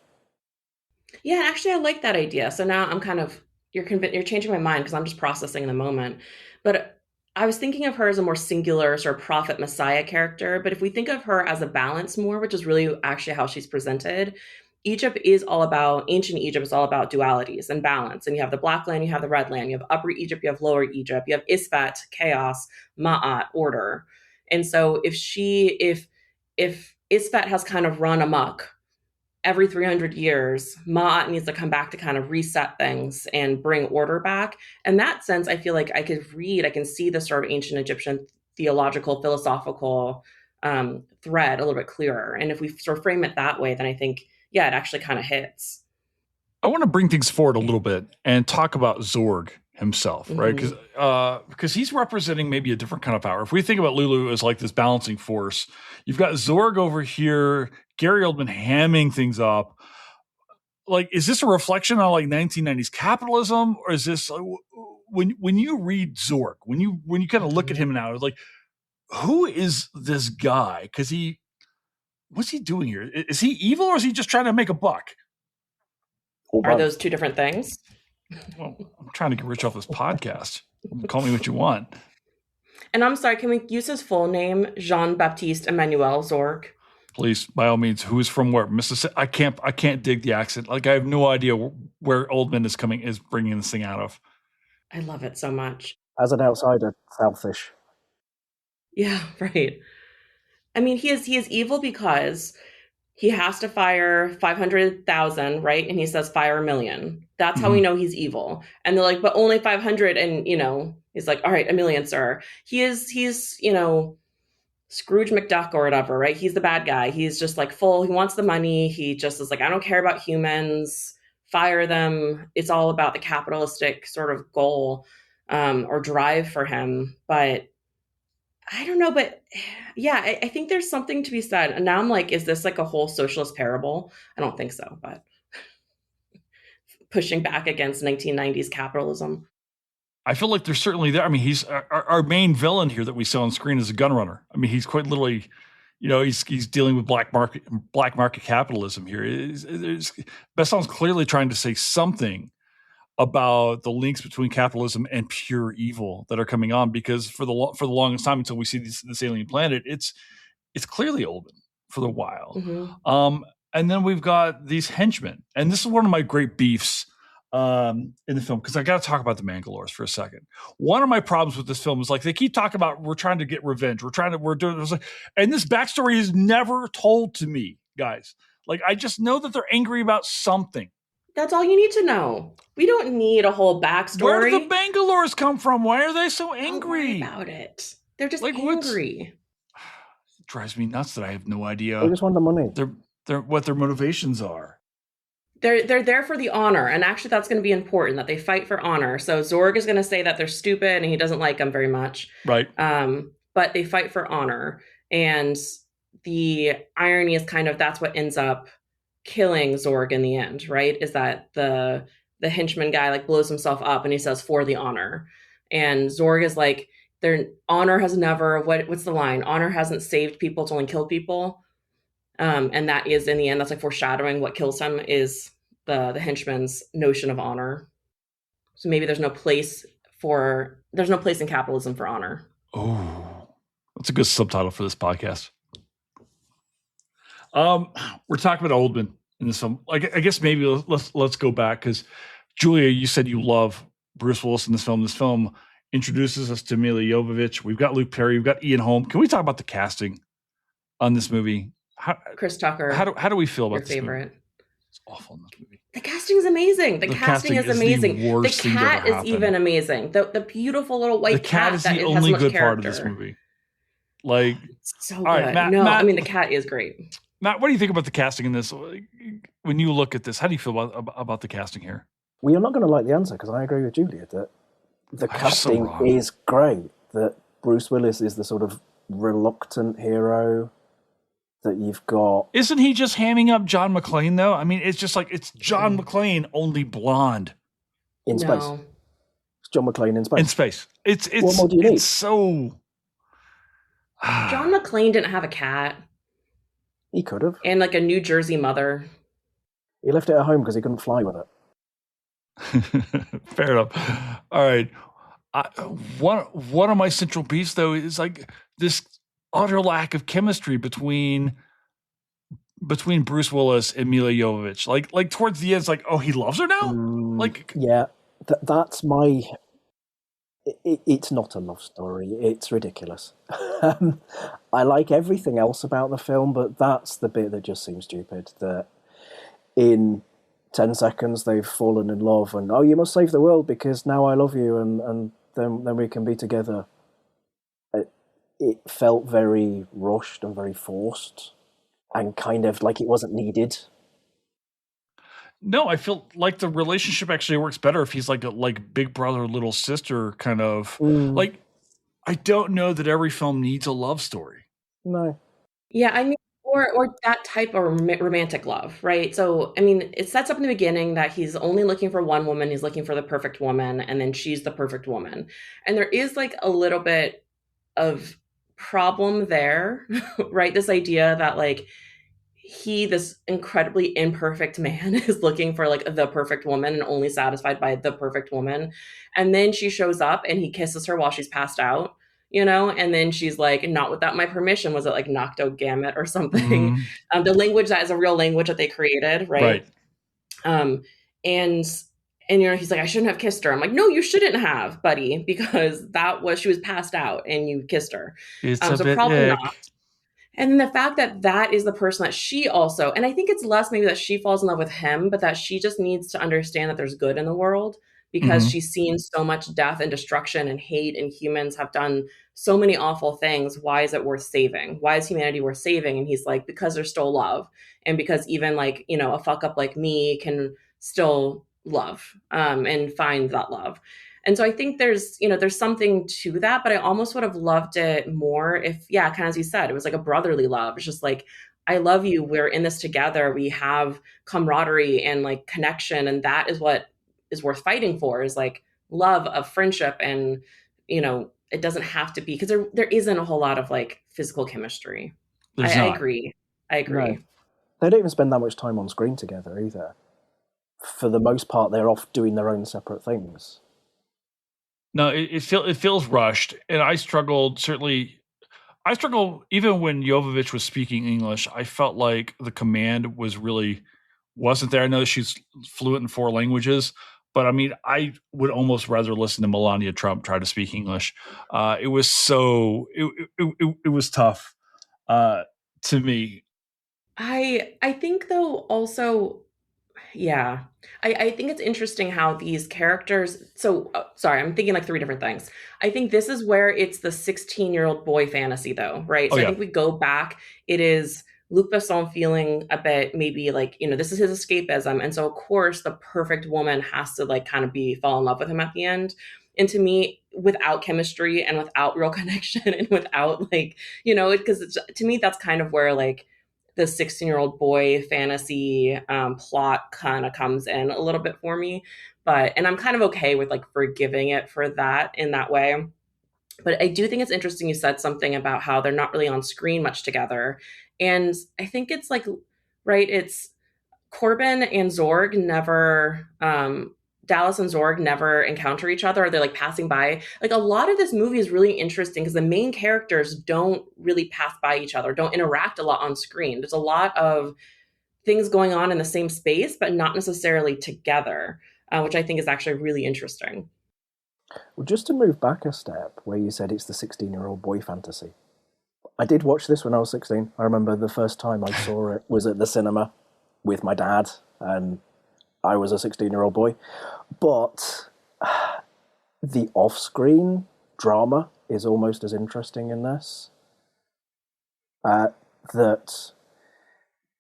Yeah, actually, I like that idea. So now I'm kind of, you're changing my mind because I'm just processing in the moment. But I was thinking of her as a more singular sort of prophet messiah character. But if we think of her as a balance more, which is really actually how she's presented, Egypt is all about, ancient Egypt is all about dualities and balance. And you have the Black Land, you have the Red Land, you have Upper Egypt, you have Lower Egypt, you have Isfat, chaos, Ma'at, order. And so if Isfat has kind of run amok, every 300 years, Ma'at needs to come back to kind of reset things and bring order back. In that sense, I feel like I can see the sort of ancient Egyptian theological, philosophical thread a little bit clearer. And if we sort of frame it that way, then I think, yeah, it actually kind of hits. I want to bring things forward a little bit and talk about Zorg himself, right? Because he's representing maybe a different kind of power. If we think about Lulu as like this balancing force, you've got Zorg over here, Gary Oldman hamming things up. Like, is this a reflection on like 1990s capitalism, or is this when you read Zorg, when you kind of look at him now, like, who is this guy? Because what's he doing here? Is he evil, or is he just trying to make a buck? Are those two different things? Well, I'm trying to get rich off this podcast. Call me what you want. And I'm sorry, can we use his full name, Jean-Baptiste Emmanuel Zorg? Please, by all means. Who's from where? Mississippi? I can't dig the accent. Like, I have no idea where Oldman is bringing this thing out of. I love it so much. As an outsider, selfish. Yeah, right. I mean, he is evil because he has to fire 500,000, right? And he says fire 1 million. That's how we know he's evil. And they're like, but only 500. And, he's like, all right, 1 million, sir. He's Scrooge McDuck or whatever, right? He's the bad guy. He's just like full. He wants the money. He just is like, I don't care about humans. Fire them. It's all about the capitalistic sort of goal or drive for him. But I don't know, but yeah, I think there's something to be said. And now I'm like, is this like a whole socialist parable? I don't think so, but pushing back against 1990s capitalism. I feel like there's certainly there. I mean, he's our main villain here that we saw on screen is a gun runner. I mean, he's quite literally, he's dealing with black market capitalism here. Besson's clearly trying to say something about the links between capitalism and pure evil that are coming on, because for the longest time until we see this alien planet, it's clearly Oldman for the while. And then we've got these henchmen, and this is one of my great beefs in the film, because I got to talk about the Mangalores for a second. One of my problems with this film is like they keep talking about we're trying to get revenge, we're doing this, and this backstory is never told to me. guys. Like, I just know that they're angry about something. That's all you need to know. We don't need a whole backstory. Where do the Bangalores come from? Why are they so angry? Don't worry about it. They're just angry. It drives me nuts that I have no idea. They just want the money. What their motivations are. They're there for the honor, and actually that's going to be important, that they fight for honor. So Zorg is going to say that they're stupid and he doesn't like them very much. Right. But they fight for honor. And the irony is kind of that's what ends up killing Zorg in the end, right? Is that the henchman guy like blows himself up and he says, for the honor. And Zorg is like, their honor has never, what's the line? Honor hasn't saved people, it's only killed people. And that is, in the end, that's like foreshadowing what kills him is the henchman's notion of honor. So maybe there's no place in capitalism for honor. Oh, that's a good subtitle for this podcast. We're talking about Oldman in this film. I guess maybe let's go back, because Julia, you said you love Bruce Willis in this film. This film introduces us to Milla Jovovich. We've got Luke Perry. We've got Ian Holm. Can we talk about the casting on this movie? Chris Tucker. How do we feel about your favorite? Movie? It's awful in this movie. The casting is amazing. The casting is amazing. The cat is even amazing. The beautiful little white cat is that the only good character. Part of this movie. Like, it's so good. Right, Matt, I mean, the cat is great. Matt, what do you think about the casting in this? When you look at this, how do you feel about the casting here? Well, you're not going to like the answer, because I agree with Julia that the casting is great. That Bruce Willis is the sort of reluctant hero that you've got. Isn't he just hamming up John McClane, though? I mean, it's just like, it's John McClane, only blonde. In space. It's John McClane in space. In space. It's what more do you need? It's so... John McClane didn't have a cat. He could have. And like a New Jersey mother. He left it at home because he couldn't fly with it. Fair enough. All right. One of my central beats, though, is like this utter lack of chemistry between Bruce Willis and Milla Jovovich. Like towards the end, it's like, oh, he loves her now? Yeah, that's my... It's not a love story. It's ridiculous. I like everything else about the film, but that's the bit that just seems stupid. That in 10 seconds they've fallen in love, and oh, you must save the world because now I love you, and then we can be together. It felt very rushed and very forced, and kind of like it wasn't needed. No, I feel like the relationship actually works better if he's like big brother, little sister kind of. Like, I don't know that every film needs a love story. No. Yeah, I mean, or that type of romantic love, right? So, I mean, it sets up in the beginning that he's only looking for one woman. He's looking for the perfect woman, and then she's the perfect woman. And there is like a little bit of problem there, right? This idea that like, this incredibly imperfect man is looking for like the perfect woman and only satisfied by the perfect woman. And then she shows up and he kisses her while she's passed out, and then she's like, not without my permission. Was it like Nocto Gamut or something? Mm-hmm. The language that is a real language that they created. Right. And he's like, I shouldn't have kissed her. I'm like, no, you shouldn't have, buddy, because she was passed out and you kissed her. It's so probably not. And the fact that is the person that she also, and I think it's less maybe that she falls in love with him, but that she just needs to understand that there's good in the world because she's seen so much death and destruction and hate, and humans have done so many awful things. Why is it worth saving? Why is humanity worth saving? And he's like, because there's still love. And because even like, a fuck up like me can still love and find that love. And so I think there's something to that, but I almost would have loved it more if, kind of as you said, it was like a brotherly love. It's just like, I love you. We're in this together. We have camaraderie and like connection. And that is what is worth fighting for, is like love of friendship. And, it doesn't have to be, because there isn't a whole lot of like physical chemistry. I agree. No. They don't even spend that much time on screen together either. For the most part, they're off doing their own separate things. No, it feels rushed, and I struggled even when Jovovich was speaking English. I felt like the command wasn't there. I know she's fluent in 4 languages, but I mean, I would almost rather listen to Melania Trump try to speak English. It was it was tough to me. I think though also, yeah. I think it's interesting how these characters. So, sorry, I'm thinking like three different things. I think this is where it's the 16-year-old boy fantasy, though, right? Oh So, I yeah. think we go back. It is Luc Besson feeling a bit maybe like, this is his escapism. And so, of course, the perfect woman has to like kind of fall in love with him at the end. And to me, without chemistry and without real connection and without like, because to me, that's kind of where like the 16-year-old boy fantasy plot kind of comes in a little bit for me. And I'm kind of okay with like forgiving it for that in that way. But I do think it's interesting you said something about how they're not really on screen much together. And I think it's like, right, it's Corbin and Zorg never, Dallas and Zorg never encounter each other, or they're like passing by. Like a lot of this movie is really interesting because the main characters don't really pass by each other, don't interact a lot on screen. There's a lot of things going on in the same space, but not necessarily together, which I think is actually really interesting. Well, just to move back a step, where you said it's the 16-year-old boy fantasy. I did watch this when I was 16. I remember the first time I saw it was at the cinema with my dad, and I was a 16-year-old boy. But the off-screen drama is almost as interesting in this. That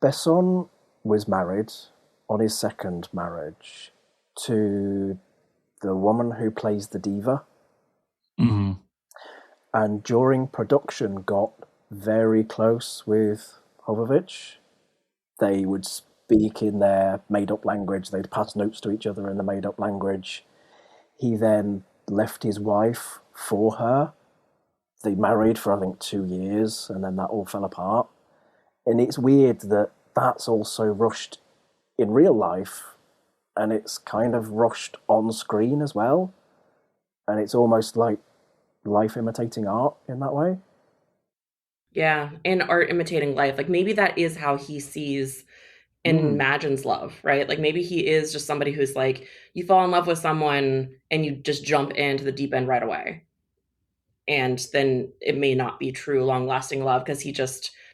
Besson was married on his second marriage to the woman who plays the diva. Mm-hmm. And during production got very close with Hovovich. They would speak in their made-up language. They'd pass notes to each other in the made-up language. He then left his wife for her. They married for, I think, 2 years, and then that all fell apart. And it's weird that that's also rushed in real life, and it's kind of rushed on screen as well. And it's almost like life imitating art in that way. Yeah, and art imitating life. Like maybe that is how he sees and imagines love, right? Like maybe he is just somebody who's like, you fall in love with someone and you just jump into the deep end right away. And then it may not be true, long lasting love because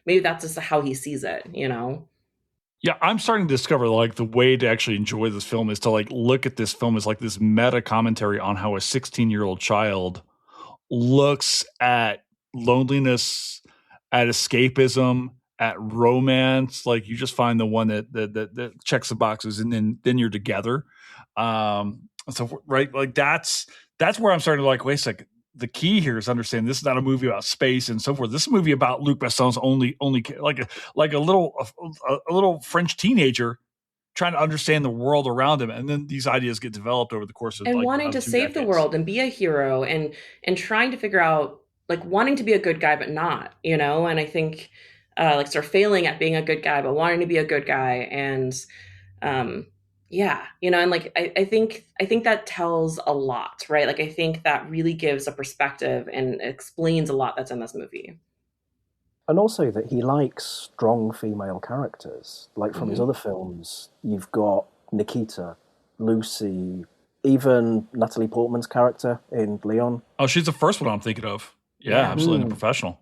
maybe that's just how he sees it, Yeah, I'm starting to discover like the way to actually enjoy this film is to like look at this film as like this meta commentary on how a 16-year-old child looks at loneliness, at escapism, at romance. Like you just find the one that checks the boxes, and then you're together. So right, like that's where I'm starting to like, wait a second. The key here is understanding this is not a movie about space and so forth. This is a movie about Luc Besson's only like a little French teenager trying to understand the world around him, and then these ideas get developed over the course of and like wanting to save the world and be a hero and trying to figure out like wanting to be a good guy but not, and I think like sort of failing at being a good guy but wanting to be a good guy, and yeah, and like I think that tells a lot, right? Like I think that really gives a perspective and explains a lot that's in this movie. And also that he likes strong female characters. Like from his other films, you've got Nikita, Lucy, even Natalie Portman's character in Leon. Oh, she's the first one I'm thinking of. Yeah, absolutely. The Professional.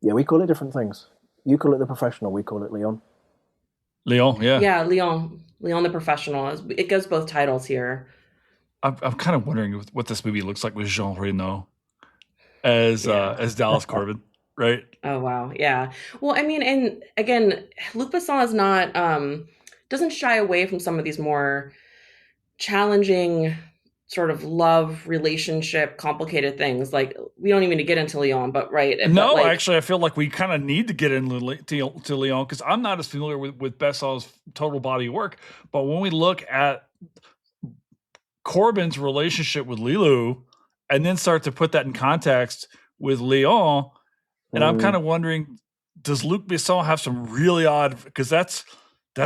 Yeah, we call it different things. You call it The Professional, we call it Leon. Leon, yeah. Yeah, Leon the Professional. It goes both titles here. I'm kind of wondering what this movie looks like with Jean Reno as Dallas Corbin, right? Oh wow, yeah. Well, I mean, and again, Luc Besson is not doesn't shy away from some of these more challenging sort of love relationship complicated things. Like we don't even need to get into Leon, but right. No, but like, actually, I feel like we kind of need to get into Leon because I'm not as familiar with Besson's total body of work. But when we look at Corbin's relationship with Lilou and then start to put that in context with Leon, and I'm kind of wondering, does Luc Besson have some really odd, because that's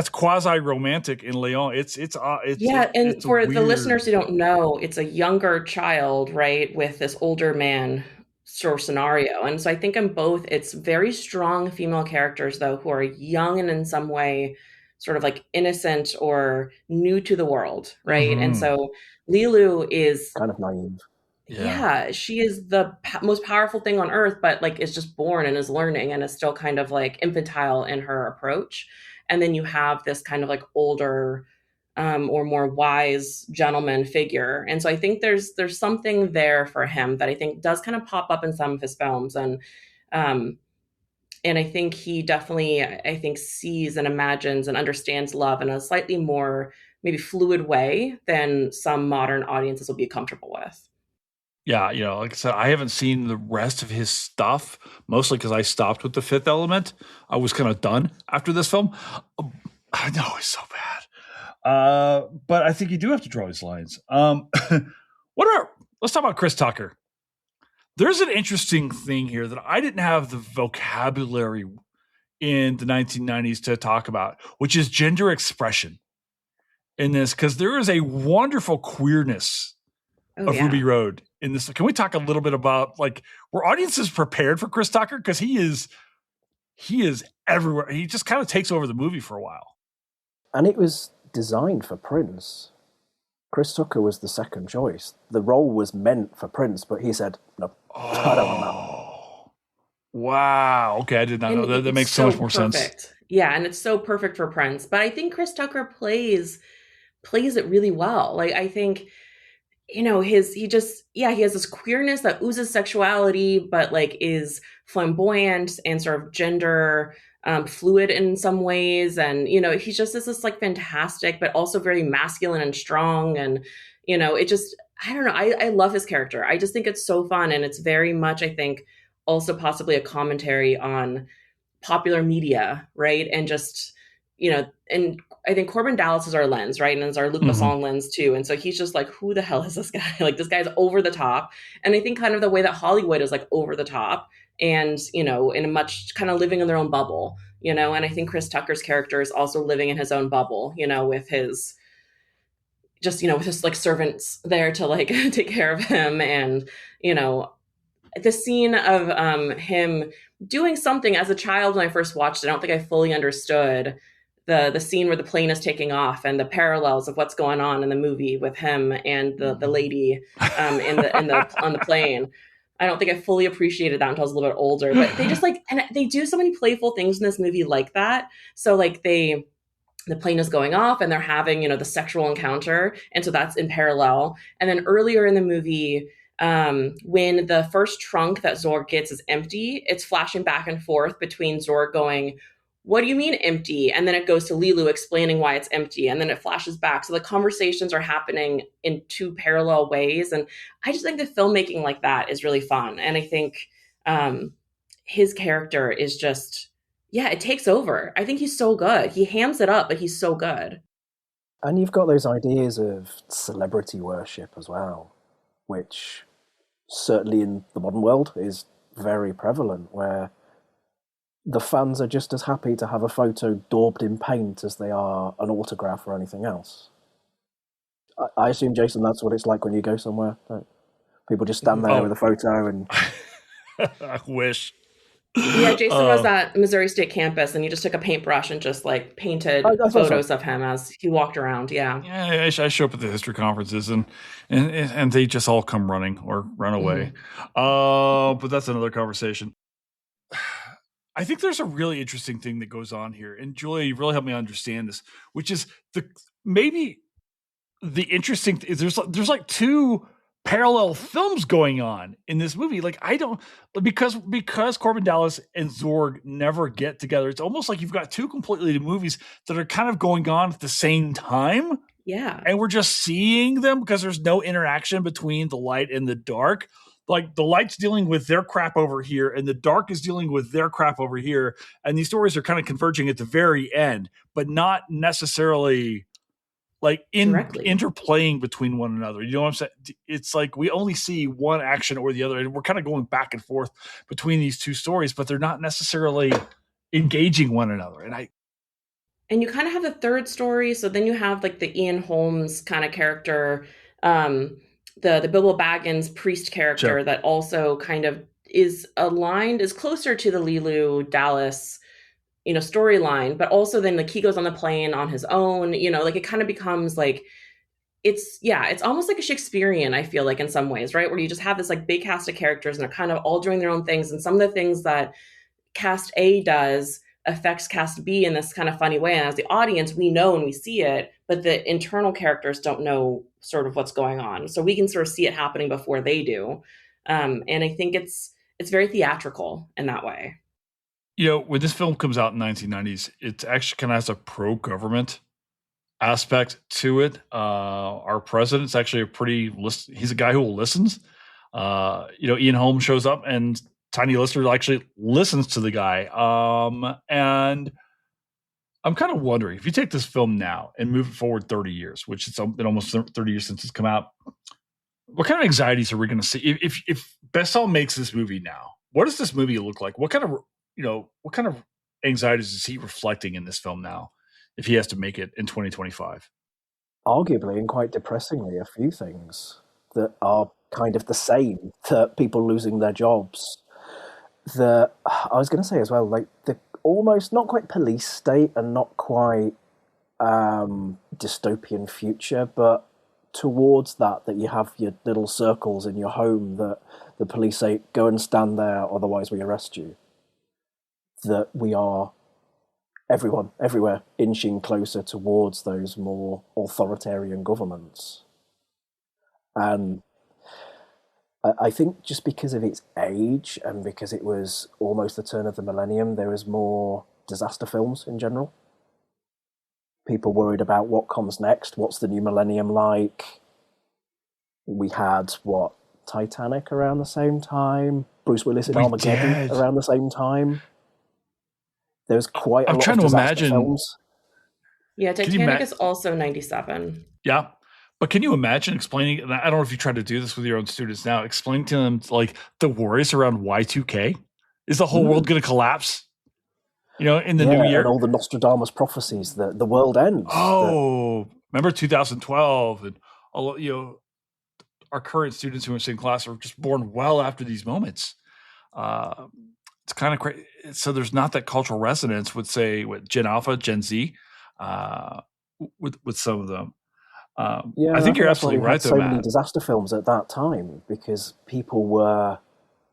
quasi-romantic in Leon. It's for the listeners who don't know, it's a younger child, right, with this older man sort of scenario. And so I think in both, it's very strong female characters, though, who are young and in some way sort of like innocent or new to the world, right? And so Lilou is kind of naive. yeah, she is the most powerful thing on earth, but like is just born and is learning and is still kind of like infantile in her approach. And then you have this kind of like older or more wise gentleman figure. And so I think there's something there for him that I think does kind of pop up in some of his films. Um, and I think he definitely, I think, sees and imagines and understands love in a slightly more maybe fluid way than some modern audiences will be comfortable with. Yeah, like I said, I haven't seen the rest of his stuff, mostly because I stopped with The Fifth Element. I was kind of done after this film. I know it's so bad. But I think you do have to draw these lines. Let's talk about Chris Tucker. There's an interesting thing here that I didn't have the vocabulary in the 1990s to talk about, which is gender expression in this, because there is a wonderful queerness of Ruby Road in this. Can we talk a little bit about, like, were audiences prepared for Chris Tucker? Because he is everywhere. He just kind of takes over the movie for a while. And it was designed for Prince. Chris Tucker was the second choice. The role was meant for Prince, but he said, no, I don't want that. Wow. Okay, I did not know that. That makes so much more sense. Yeah, and it's so perfect for Prince. But I think Chris Tucker plays it really well. Like, I think, he has this queerness that oozes sexuality, but like is flamboyant and sort of gender fluid in some ways. And, he just is this like fantastic, but also very masculine and strong. And, it just, I don't know. I love his character. I just think it's so fun. And it's very much, I think, also possibly a commentary on popular media, right? And just, and I think Corbin Dallas is our lens, right? And it's our Luc Besson lens too. And so he's just like, who the hell is this guy? Like, this guy's over the top. And I think kind of the way that Hollywood is like over the top and, in a much kind of living in their own bubble, and I think Chris Tucker's character is also living in his own bubble, with his just, with his like servants there to like take care of him. And, the scene of him doing something as a child when I first watched it, I don't think I fully understood the scene where the plane is taking off and the parallels of what's going on in the movie with him and the lady on the plane. I don't think I fully appreciated that until I was a little bit older. But they just like, and they do so many playful things in this movie like that. So like the plane is going off and they're having, the sexual encounter. And so that's in parallel. And then earlier in the movie, when the first trunk that Zorg gets is empty, it's flashing back and forth between Zorg going, what do you mean empty? And then it goes to Lilu explaining why it's empty. And then it flashes back. So the conversations are happening in two parallel ways. And I just think the filmmaking like that is really fun. And I think his character is just, it takes over. I think he's so good. He hams it up, but he's so good. And you've got those ideas of celebrity worship as well, which certainly in the modern world is very prevalent, where the fans are just as happy to have a photo daubed in paint as they are an autograph or anything else. I assume, Jason, that's what it's like when you go somewhere. People just stand there with a photo and... I wish. Yeah, Jason was at Missouri State campus and he just took a paintbrush and just like painted photos of him as he walked around. Yeah. Yeah, I show up at the history conferences and they just all come running or run away. But that's another conversation. I think there's a really interesting thing that goes on here. And Julia, you really helped me understand this, which is maybe the interesting there's like two parallel films going on in this movie. Like because Corbin Dallas and Zorg never get together. It's almost like you've got two completely new movies that are kind of going on at the same time. Yeah. And we're just seeing them because there's no interaction between the light and the dark. Like the light's dealing with their crap over here and the dark is dealing with their crap over here. And these stories are kind of converging at the very end, but not necessarily like interplaying between one another. You know what I'm saying? It's like we only see one action or the other, and we're kind of going back and forth between these two stories, but they're not necessarily engaging one another. And you kind of have the third story. So then you have like the Ian Holmes kind of character, the Bilbo Baggins priest character that also kind of is closer to the Lilu Dallas, storyline, but also then like he goes on the plane on his own, like it kind of becomes like it's almost like a Shakespearean, I feel like, in some ways, right? Where you just have this like big cast of characters and they're kind of all doing their own things. And some of the things that cast A does affects cast B in this kind of funny way. And as the audience, we know and we see it, but the internal characters don't know sort of what's going on. So we can sort of see it happening before they do. And I think it's very theatrical in that way. When this film comes out in 1990s, it actually kind of has a pro-government aspect to it. Our president's actually he's a guy who listens. Ian Holm shows up and Tiny Lister actually listens to the guy. And I'm kind of wondering, if you take this film now and move it forward 30 years, which it's been almost 30 years since it's come out, what kind of anxieties are we going to see? If Besson makes this movie now, what does this movie look like? What kind of anxieties is he reflecting in this film now, if he has to make it in 2025? Arguably, and quite depressingly, a few things that are kind of the same, that people losing their jobs. I was going to say as well, like the almost not quite police state and not quite dystopian future, but towards that you have your little circles in your home that the police say, go and stand there, otherwise we arrest you. That we are everywhere inching closer towards those more authoritarian governments. And I think just because of its age and because it was almost the turn of the millennium, there was more disaster films in general. People worried about what comes next, what's the new millennium like. We had, Titanic around the same time, Bruce Willis in Armageddon around the same time. There was quite a lot of disaster films. Yeah, Titanic is also 97. Yeah. But can you imagine explaining, and I don't know if you try to do this with your own students now, explain to them like the worries around Y2K? Is the whole world going to collapse? In the new year? And all the Nostradamus prophecies, the world ends. Oh, remember 2012 and all, our current students who are in class are just born well after these moments. It's kind of crazy. So there's not that cultural resonance with, say, with Gen Alpha, Gen Z, with some of them. I think you're absolutely right, though, Matt. So Matt. many disaster films at that time because people were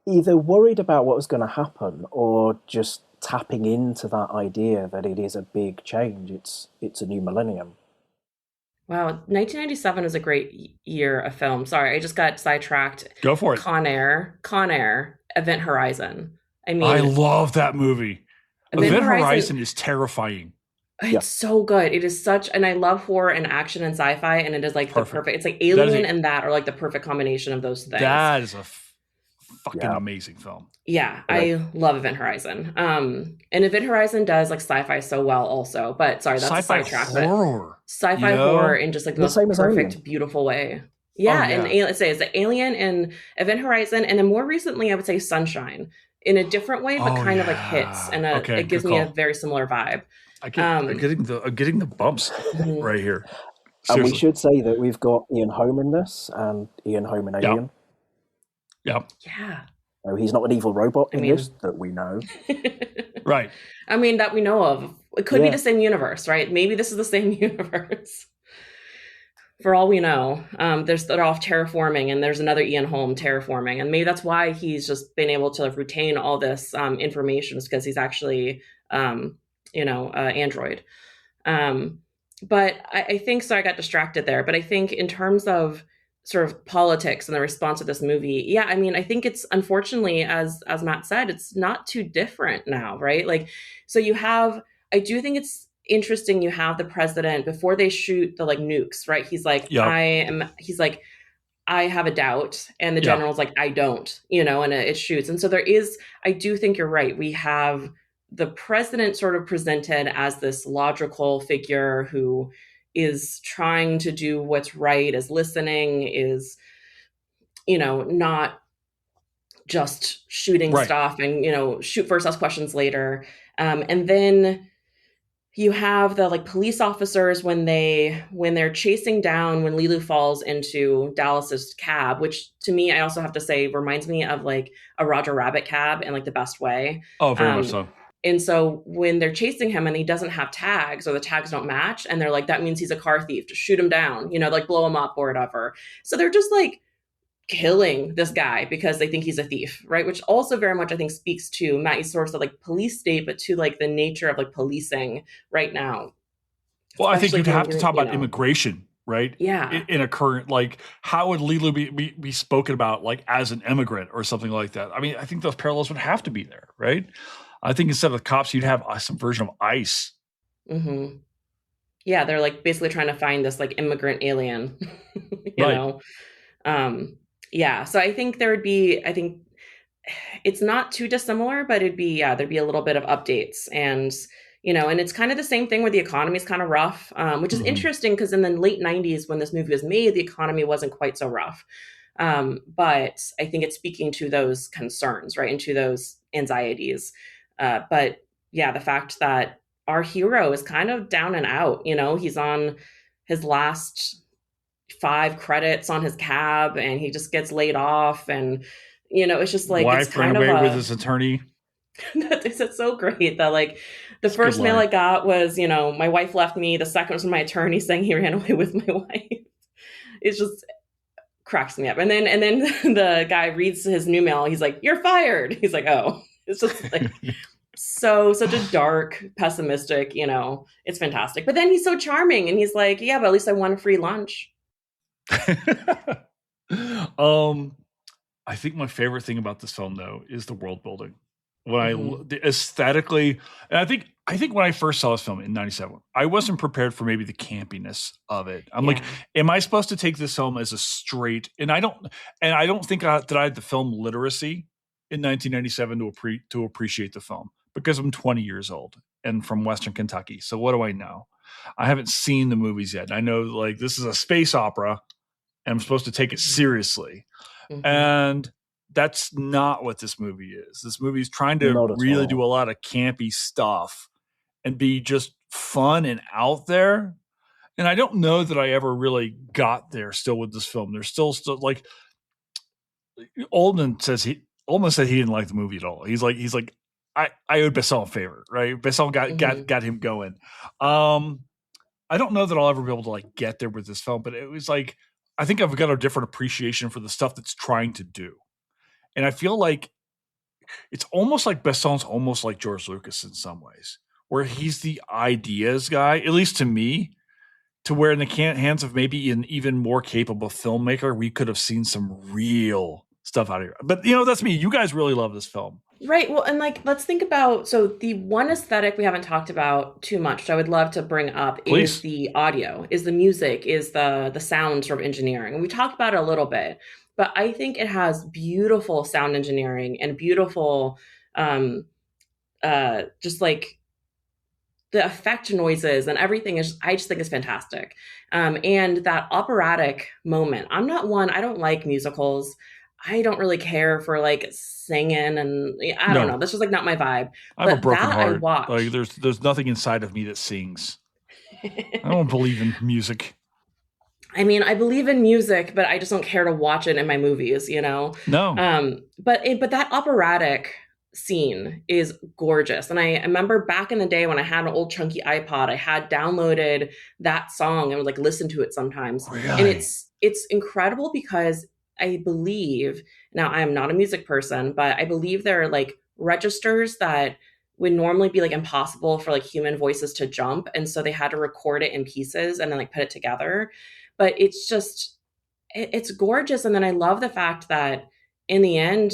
either worried about what was going to happen or just tapping into that idea that it is a big change. It's a new millennium. Wow, 1997 is a great year of film. Sorry, I just got sidetracked. Go for it. Con Air, Event Horizon. I mean, I love that movie. Event Horizon is terrifying. It's so good. It is and I love horror and action and sci-fi, and it is like perfect. The perfect. It's like Alien and that are like the perfect combination of those things. That is a fucking amazing film. Yeah, I love Event Horizon. And Event Horizon does like sci-fi so well, also. But sorry, that's sci-fi a sidetrack. Horror. Sci-fi horror in just like the most perfect, beautiful way. Yeah, and let's say it's the Alien and Event Horizon, and then more recently, I would say Sunshine in a different way, but kind of like hits, and it gives me a very similar vibe. I'm getting the bumps right here. Seriously. And we should say that we've got Ian Holm in this, and Ian Holm in Alien. Yeah. No, he's not an evil robot in this that we know. Right. I mean, that we know of. It could be the same universe, right? Maybe this is the same universe. For all we know, they're off terraforming, and there's another Ian Holm terraforming, and maybe that's why he's just been able to retain all this information, is because he's actually android. But I think, so I got distracted there, but I think in terms of sort of politics and the response to this movie, I mean, I think it's, unfortunately, as Matt said, it's not too different now, right? Like, so I do think it's interesting, you have the president, before they shoot the like nukes, right? He's like, I have a doubt, and the general's like, I don't, and it shoots. And so I do think you're right. We have the president sort of presented as this logical figure who is trying to do what's right, is listening, is, not just shooting stuff and, shoot first, ask questions later. And then you have the like police officers when they're chasing down, when Lilu falls into Dallas's cab, which to me, I also have to say, reminds me of like a Roger Rabbit cab in like the best way. Oh, very much so. And so when they're chasing him and he doesn't have tags or the tags don't match, and they're like, that means he's a car thief, just shoot him down, like blow him up or whatever. So they're just like killing this guy because they think he's a thief, right? Which also very much, I think, speaks to not sort of like police state, but to like the nature of like policing right now. Well, I think you'd have to talk about immigration, right? Yeah. In a current, like, how would Lilo be spoken about, like, as an immigrant or something like that? I mean, I think those parallels would have to be there, right? I think instead of the cops, you'd have some version of ICE. Mm-hmm. Yeah, they're like basically trying to find this like immigrant alien, you know? Yeah, so I think it's not too dissimilar, but there'd be a little bit of updates. And and it's kind of the same thing where the economy is kind of rough, which is interesting because in the late 90s, when this movie was made, the economy wasn't quite so rough. But I think it's speaking to those concerns, right, and to those anxieties. But yeah, the fact that our hero is kind of down and out, he's on his last 5 credits on his cab and he just gets laid off. And, it's just like, wife it's kind ran of away with his attorney. It's so great that like the first mail I got was, my wife left me. The second was from my attorney saying he ran away with my wife. It's just cracks me up. And then the guy reads his new mail. He's like, "You're fired." He's like, "Oh." It's just like such a dark, pessimistic, it's fantastic. But then he's so charming and he's like, "Yeah, but at least I won a free lunch." I think my favorite thing about this film, though, is the world building. When aesthetically, and I think when I first saw this film in '97, I wasn't prepared for maybe the campiness of it. I'm like, am I supposed to take this film as a straight? And I don't think that I had the film literacy in 1997 to appreciate the film, because I'm 20 years old and from Western Kentucky. So what do I know? I haven't seen the movies yet. I know like this is a space opera, and I'm supposed to take it seriously, and that's not what this movie is. This movie is trying to really do a lot of campy stuff and be just fun and out there. And I don't know that I ever really got there still with this film. There's still like Oldman said he didn't like the movie at all. He's like, I owed Besson a favor, right? Besson got him going. I don't know that I'll ever be able to like get there with this film, but it was like, I think I've got a different appreciation for the stuff that's trying to do. And I feel like it's almost like Besson's almost like George Lucas in some ways, where he's the ideas guy, at least to me, to where in the hands of maybe an even more capable filmmaker, we could have seen some real stuff out of here. But, that's me. You guys really love this film. Right. Well, and like, let's think about, so the one aesthetic we haven't talked about too much, which I would love to bring up, is the audio, is the music, is the sound sort of engineering. And we talked about it a little bit. But I think it has beautiful sound engineering and beautiful, just like the effect noises and everything I just think is fantastic. And that operatic moment. I don't like musicals. I don't really care for like singing and I don't know. That's just like not my vibe. I have a broken heart. Like there's nothing inside of me that sings. I don't believe in music. I mean, I believe in music, but I just don't care to watch it in my movies, No. But that operatic scene is gorgeous. And I remember back in the day when I had an old chunky iPod, I had downloaded that song and would like listen to it sometimes. Really? And it's incredible because I believe, now I am not a music person, but I believe there are like registers that would normally be like impossible for like human voices to jump. And so they had to record it in pieces and then like put it together. But it's gorgeous. And then I love the fact that in the end,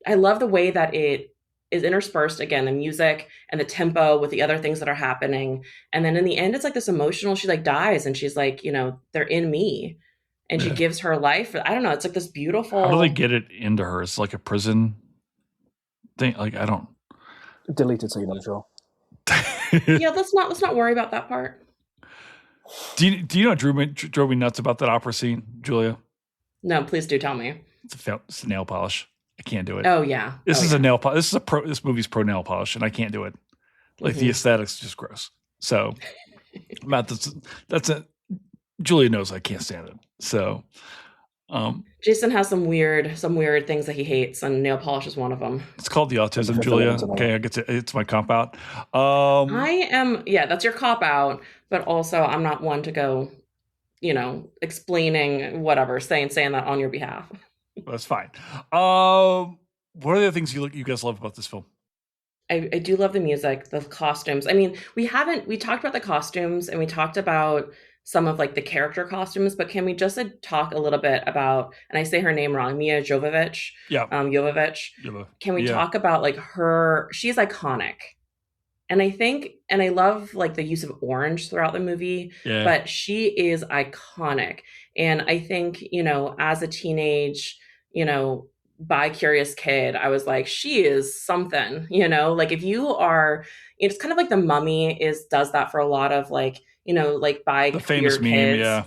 I love the way that it is interspersed, again, the music and the tempo with the other things that are happening. And then in the end, it's like this emotional, she like dies and she's like, they're in me. And she gives her life. I don't know. It's like this beautiful. How do they get it into her? It's like a prison thing. Like, I don't. Deleted scene, I'm sure. Yeah, let's not worry about that part. Do you know what drove me nuts about that opera scene, Julia? No, please do tell me. It's a nail polish. I can't do it. Oh yeah. This nail polish. This movie's pro nail polish, and I can't do it. Like the aesthetics is just gross. So, Matt, that's it. Julia knows I can't stand it. So, Jason has some weird things that he hates, and nail polish is one of them. It's called the autism, Julia. Okay, it's my cop out. That's your cop out, but also I'm not one to go, explaining whatever, saying that on your behalf. That's fine. What are the things you guys love about this film? I do love the music, the costumes. I mean, we talked about the costumes and we talked about some of like the character costumes, but can we just talk a little bit about, and I say her name wrong, Mia Jovovich? Yeah. Jovovich. Can we talk about like she's iconic. And I think, and I love like the use of orange throughout the movie, but she is iconic. And I think, as a teenage, bi-curious kid, I was like, she is something, like if you are, it's kind of like the Mummy does that for a lot of like, like bi-queer the famous kids. Meme,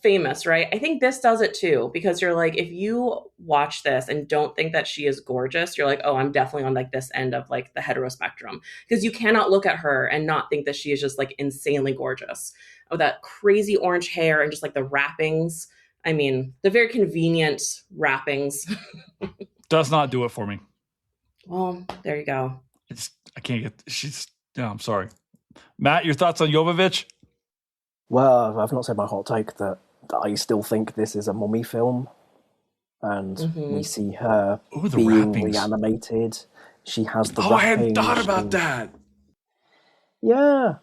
famous, right? I think this does it too, because you're like, if you watch this and don't think that she is gorgeous, you're like, oh, I'm definitely on like this end of like the hetero spectrum, because you cannot look at her and not think that she is just like insanely gorgeous. Oh, that crazy orange hair and just like the wrappings. I mean, the very convenient wrappings. Does not do it for me. Well, there you go. I can't get, I'm sorry. Matt, your thoughts on Jovovich? Well, I've not said my hot take that I still think this is a mummy film. And we see her being reanimated. She has the wrappings. I hadn't thought about that. Yeah.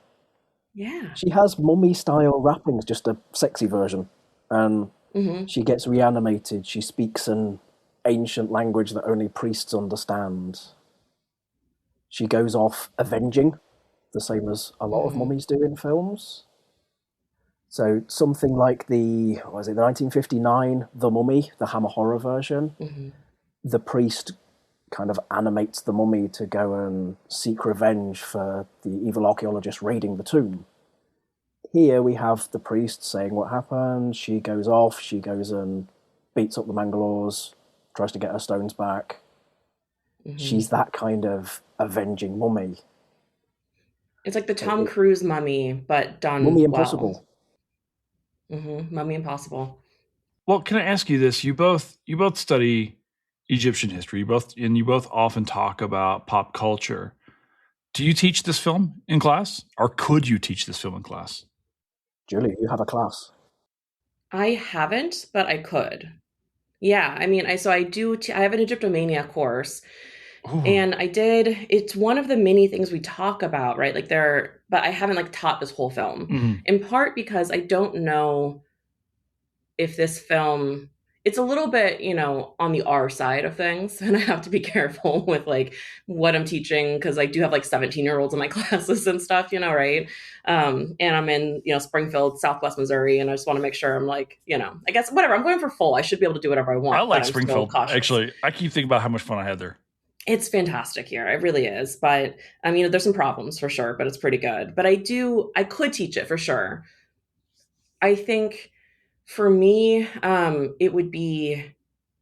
Yeah. She has mummy-style wrappings, just a sexy version. And she gets reanimated. She speaks an ancient language that only priests understand. She goes off avenging, the same as a lot of mummies do in films. So something like the 1959 The Mummy, the Hammer horror version, the priest kind of animates the mummy to go and seek revenge for the evil archaeologist raiding the tomb. Here we have the priest saying what happened. She goes off. She goes and beats up the Mangalores, tries to get her stones back. She's that kind of avenging mummy. It's like the Tom Cruise Mummy, but done Mummy Impossible. Mummy Impossible. Well, can I ask you this? You both study Egyptian history. You both often talk about pop culture. Do you teach this film in class, or could you teach this film in class? Julie, you have a class. I haven't, but I could. Yeah, I mean, I have an Egyptomania course. Ooh. And it's one of the many things we talk about, right? Like but I haven't like taught this whole film, in part because I don't know if this film, it's a little bit, on the R side of things. And I have to be careful with like what I'm teaching, because I do have like 17-year-olds in my classes and stuff, right? And I'm in, Springfield, Southwest Missouri. And I just want to make sure I'm like, I guess whatever, I'm going for full. I should be able to do whatever I want. I like Springfield. Actually, I keep thinking about how much fun I had there. It's fantastic here. It really is. But I mean, there's some problems for sure, but it's pretty good. But I could teach it for sure. I think for me, it would be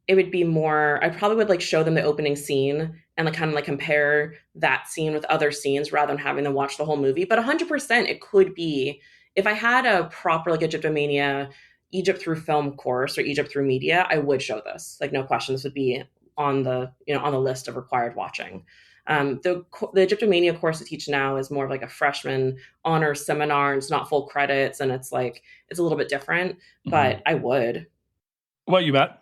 more, I probably would like show them the opening scene and like kind of like compare that scene with other scenes rather than having them watch the whole movie. But 100% it could be, if I had a proper like Egyptomania, Egypt through film course or Egypt through media, I would show this. Like no question, this would be on the list of required watching. The Egyptomania course I teach now is more of like a freshman honors seminar. It's not full credits, and it's a little bit different, but I would. What about you, Matt?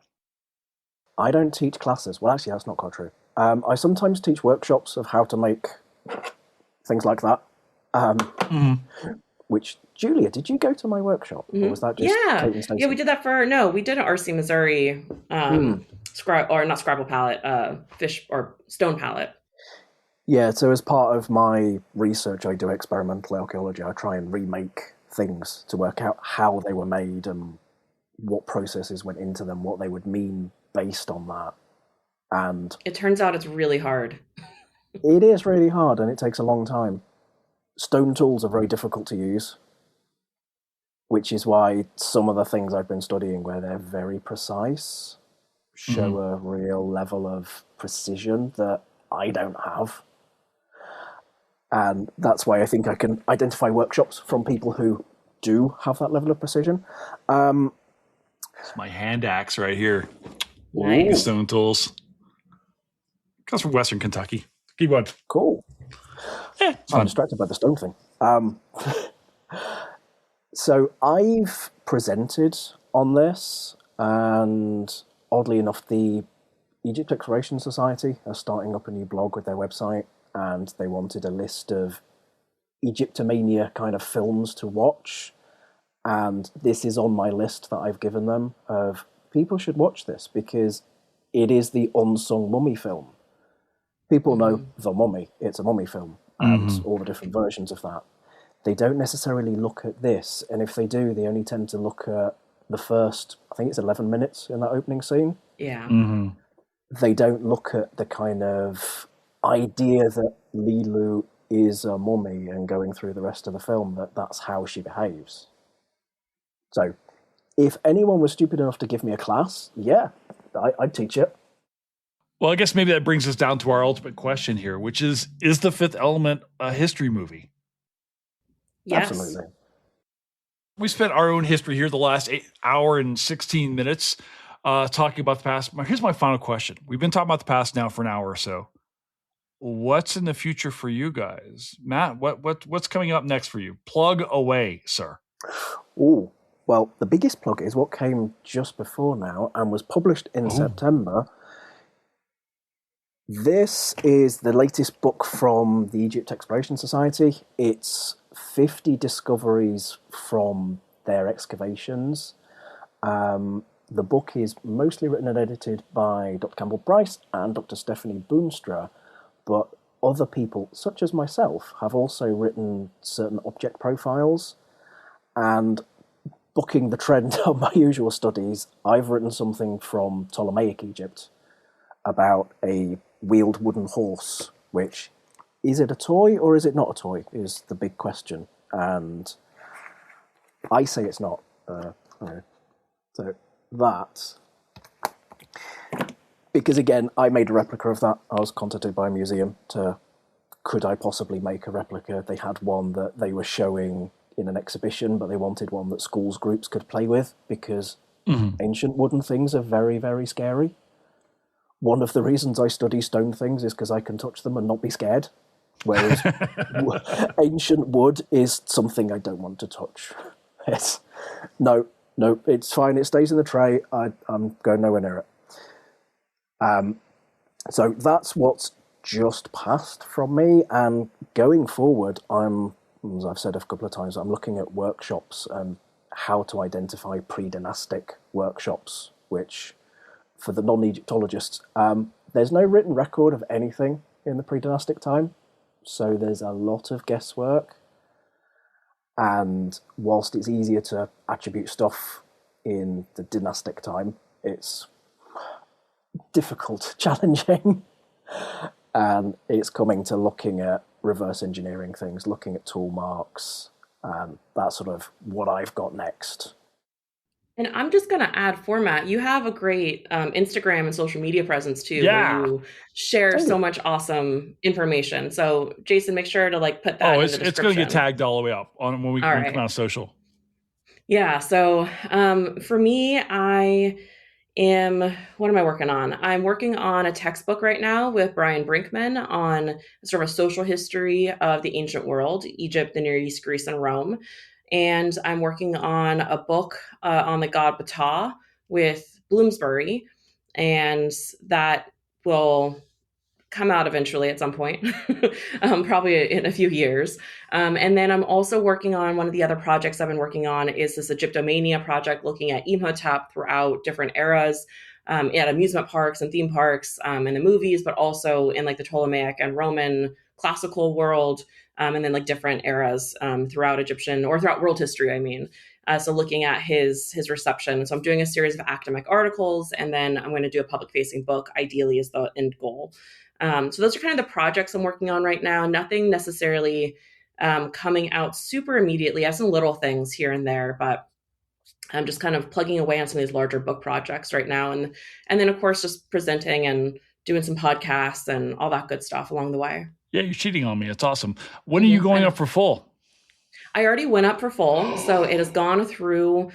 I don't teach classes. Well, actually, that's not quite true. I sometimes teach workshops of how to make things like that. Which, Julia, did you go to my workshop? Or was that just Kate and yeah, we did that we did an RC Missouri not Scrabble palette, fish or stone palette. Yeah, so as part of my research, I do experimental archaeology. I try and remake things to work out how they were made and what processes went into them, what they would mean based on that. And it turns out it's really hard. It is really hard, and it takes a long time. Stone tools are very difficult to use, which is why some of the things I've been studying, where they're very precise, show a real level of precision that I don't have. And that's why I think I can identify workshops from people who do have that level of precision. It's my hand axe right here. Nice. Stone tools. Comes from Western Kentucky. Keep going. Cool. It's I'm fun. distracted by the stone thing. So I've presented on this, and oddly enough, the Egypt Exploration Society are starting up a new blog with their website, and they wanted a list of Egyptomania kind of films to watch. And this is on my list that I've given them of people should watch this because it is the unsung mummy film. People know The Mummy, it's a mummy film, and all the different versions of that. They don't necessarily look at this, and if they do, they only tend to look at the first, I think it's 11 minutes in that opening scene. Yeah. They don't look at the kind of idea that Lilu is a mummy and going through the rest of the film, that's how she behaves. So, if anyone was stupid enough to give me a class, yeah, I'd teach it. Well, I guess maybe that brings us down to our ultimate question here, which is The Fifth Element a history movie? Yes. Absolutely. We spent our own history here the last hour and 16 minutes talking about the past. Here's my final question. We've been talking about the past now for an hour or so. What's in the future for you guys? Matt, what's coming up next for you? Plug away, sir. Oh, well, the biggest plug is what came just before now and was published in September. This is the latest book from the Egypt Exploration Society. It's 50 discoveries from their excavations. The book is mostly written and edited by Dr. Campbell Bryce and Dr. Stephanie Boonstra, but other people, such as myself, have also written certain object profiles. And bucking the trend of my usual studies, I've written something from Ptolemaic Egypt about a wheeled wooden horse, which, is it a toy or is it not a toy, is the big question. And I say it's not. So that, because again, I made a replica of that. I was contacted by a museum could I possibly make a replica? They had one that they were showing in an exhibition, but they wanted one that schools groups could play with because ancient wooden things are very, very scary. One of the reasons I study stone things is because I can touch them and not be scared, whereas ancient wood is something I don't want to touch. No, it's fine. It stays in the tray. I'm going nowhere near it. So that's what's just passed from me, and going forward, as I've said a couple of times, I'm looking at workshops and how to identify pre-dynastic workshops, which, for the non-Egyptologists, there's no written record of anything in the pre-dynastic time, so there's a lot of guesswork. And whilst it's easier to attribute stuff in the dynastic time, it's difficult, challenging. And it's coming to looking at reverse engineering things, looking at tool marks, and that's sort of what I've got next. And I'm just going to add format. You have a great Instagram and social media presence too, where you share so much awesome information. So Jason, make sure to put that in the description. It's going to get tagged all the way up when we come out on social. Yeah. So for me, what am I working on? I'm working on a textbook right now with Bryan Brinkman on sort of a social history of the ancient world, Egypt, the Near East, Greece, and Rome. And I'm working on a book on the god Ptah with Bloomsbury, and that will come out eventually at some point, probably in a few years. And then I'm also working on one of the other projects I've been working on is this Egyptomania project, looking at Imhotep throughout different eras at amusement parks and theme parks in the movies, but also in the Ptolemaic and Roman classical world, and then different eras throughout Egyptian or throughout world history, I mean. So looking at his reception. So I'm doing a series of academic articles, and then I'm going to do a public-facing book, ideally, is the end goal. So those are kind of the projects I'm working on right now. Nothing necessarily coming out super immediately. I have some little things here and there, but I'm just kind of plugging away on some of these larger book projects right now. And then, of course, just presenting and doing some podcasts and all that good stuff along the way. Yeah, you're cheating on me. It's awesome. When are you going up for full? I already went up for full. So it has gone through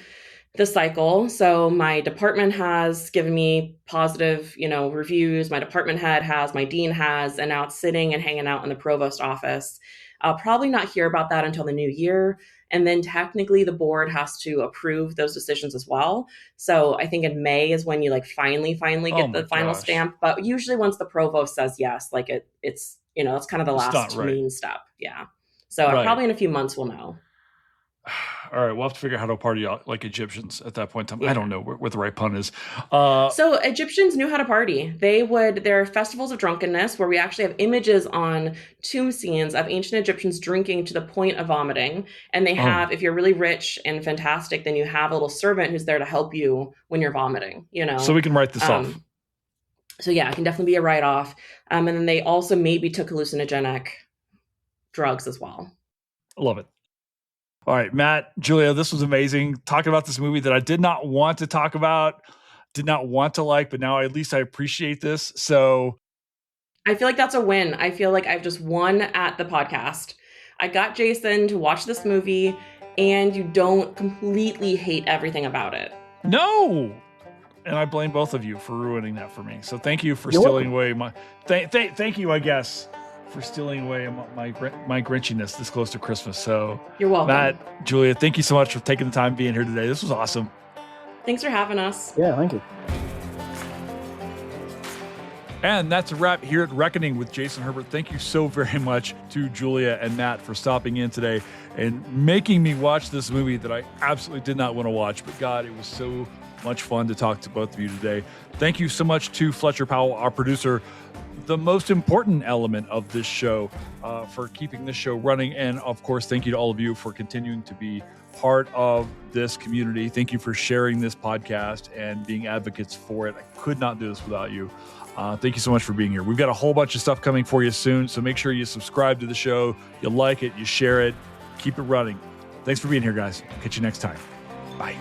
the cycle. So my department has given me positive, reviews. My department head has, my dean has, and now it's sitting and hanging out in the provost office. I'll probably not hear about that until the new year. And then technically the board has to approve those decisions as well. So I think in May is when you like finally get the final stamp. But usually once the provost says yes, like it's it's kind of the last main step. Yeah. So probably in a few months we'll know. All right, we'll have to figure out how to party like Egyptians at that point in time. Yeah. I don't know what the right pun is. So Egyptians knew how to party. There are festivals of drunkenness where we actually have images on tomb scenes of ancient Egyptians drinking to the point of vomiting. And they have, if you're really rich and fantastic, then you have a little servant who's there to help you when you're vomiting, So we can write this off. So yeah, it can definitely be a write-off. And then they also maybe took hallucinogenic drugs as well. I love it. All right, Matt, Julia, this was amazing. Talking about this movie that I did not want to talk about, did not want to like, but now at least I appreciate this. So I feel like that's a win. I feel like I've just won at the podcast. I got Jason to watch this movie and you don't completely hate everything about it. No. And I blame both of you for ruining that for me. So thank you for stealing away my, thank you, I guess, for stealing away my Grinchiness this close to Christmas. So you're welcome. Matt, Julia, thank you so much for taking the time being here today. This was awesome. Thanks for having us. Yeah, thank you. And that's a wrap here at Reckoning with Jason Herbert. Thank you so very much to Julia and Matt for stopping in today and making me watch this movie that I absolutely did not want to watch. But God, it was so much fun to talk to both of you today. Thank you so much to Fletcher Powell, our producer, the most important element of this show, for keeping this show running. And of course, thank you to all of you for continuing to be part of this community. Thank you for sharing this podcast and being advocates for it. I could not do this without you. Thank you so much for being here. We've got a whole bunch of stuff coming for you soon, so make sure you subscribe to the show, you like it, you share it, keep it running. Thanks for being here, guys. Catch you next time. Bye.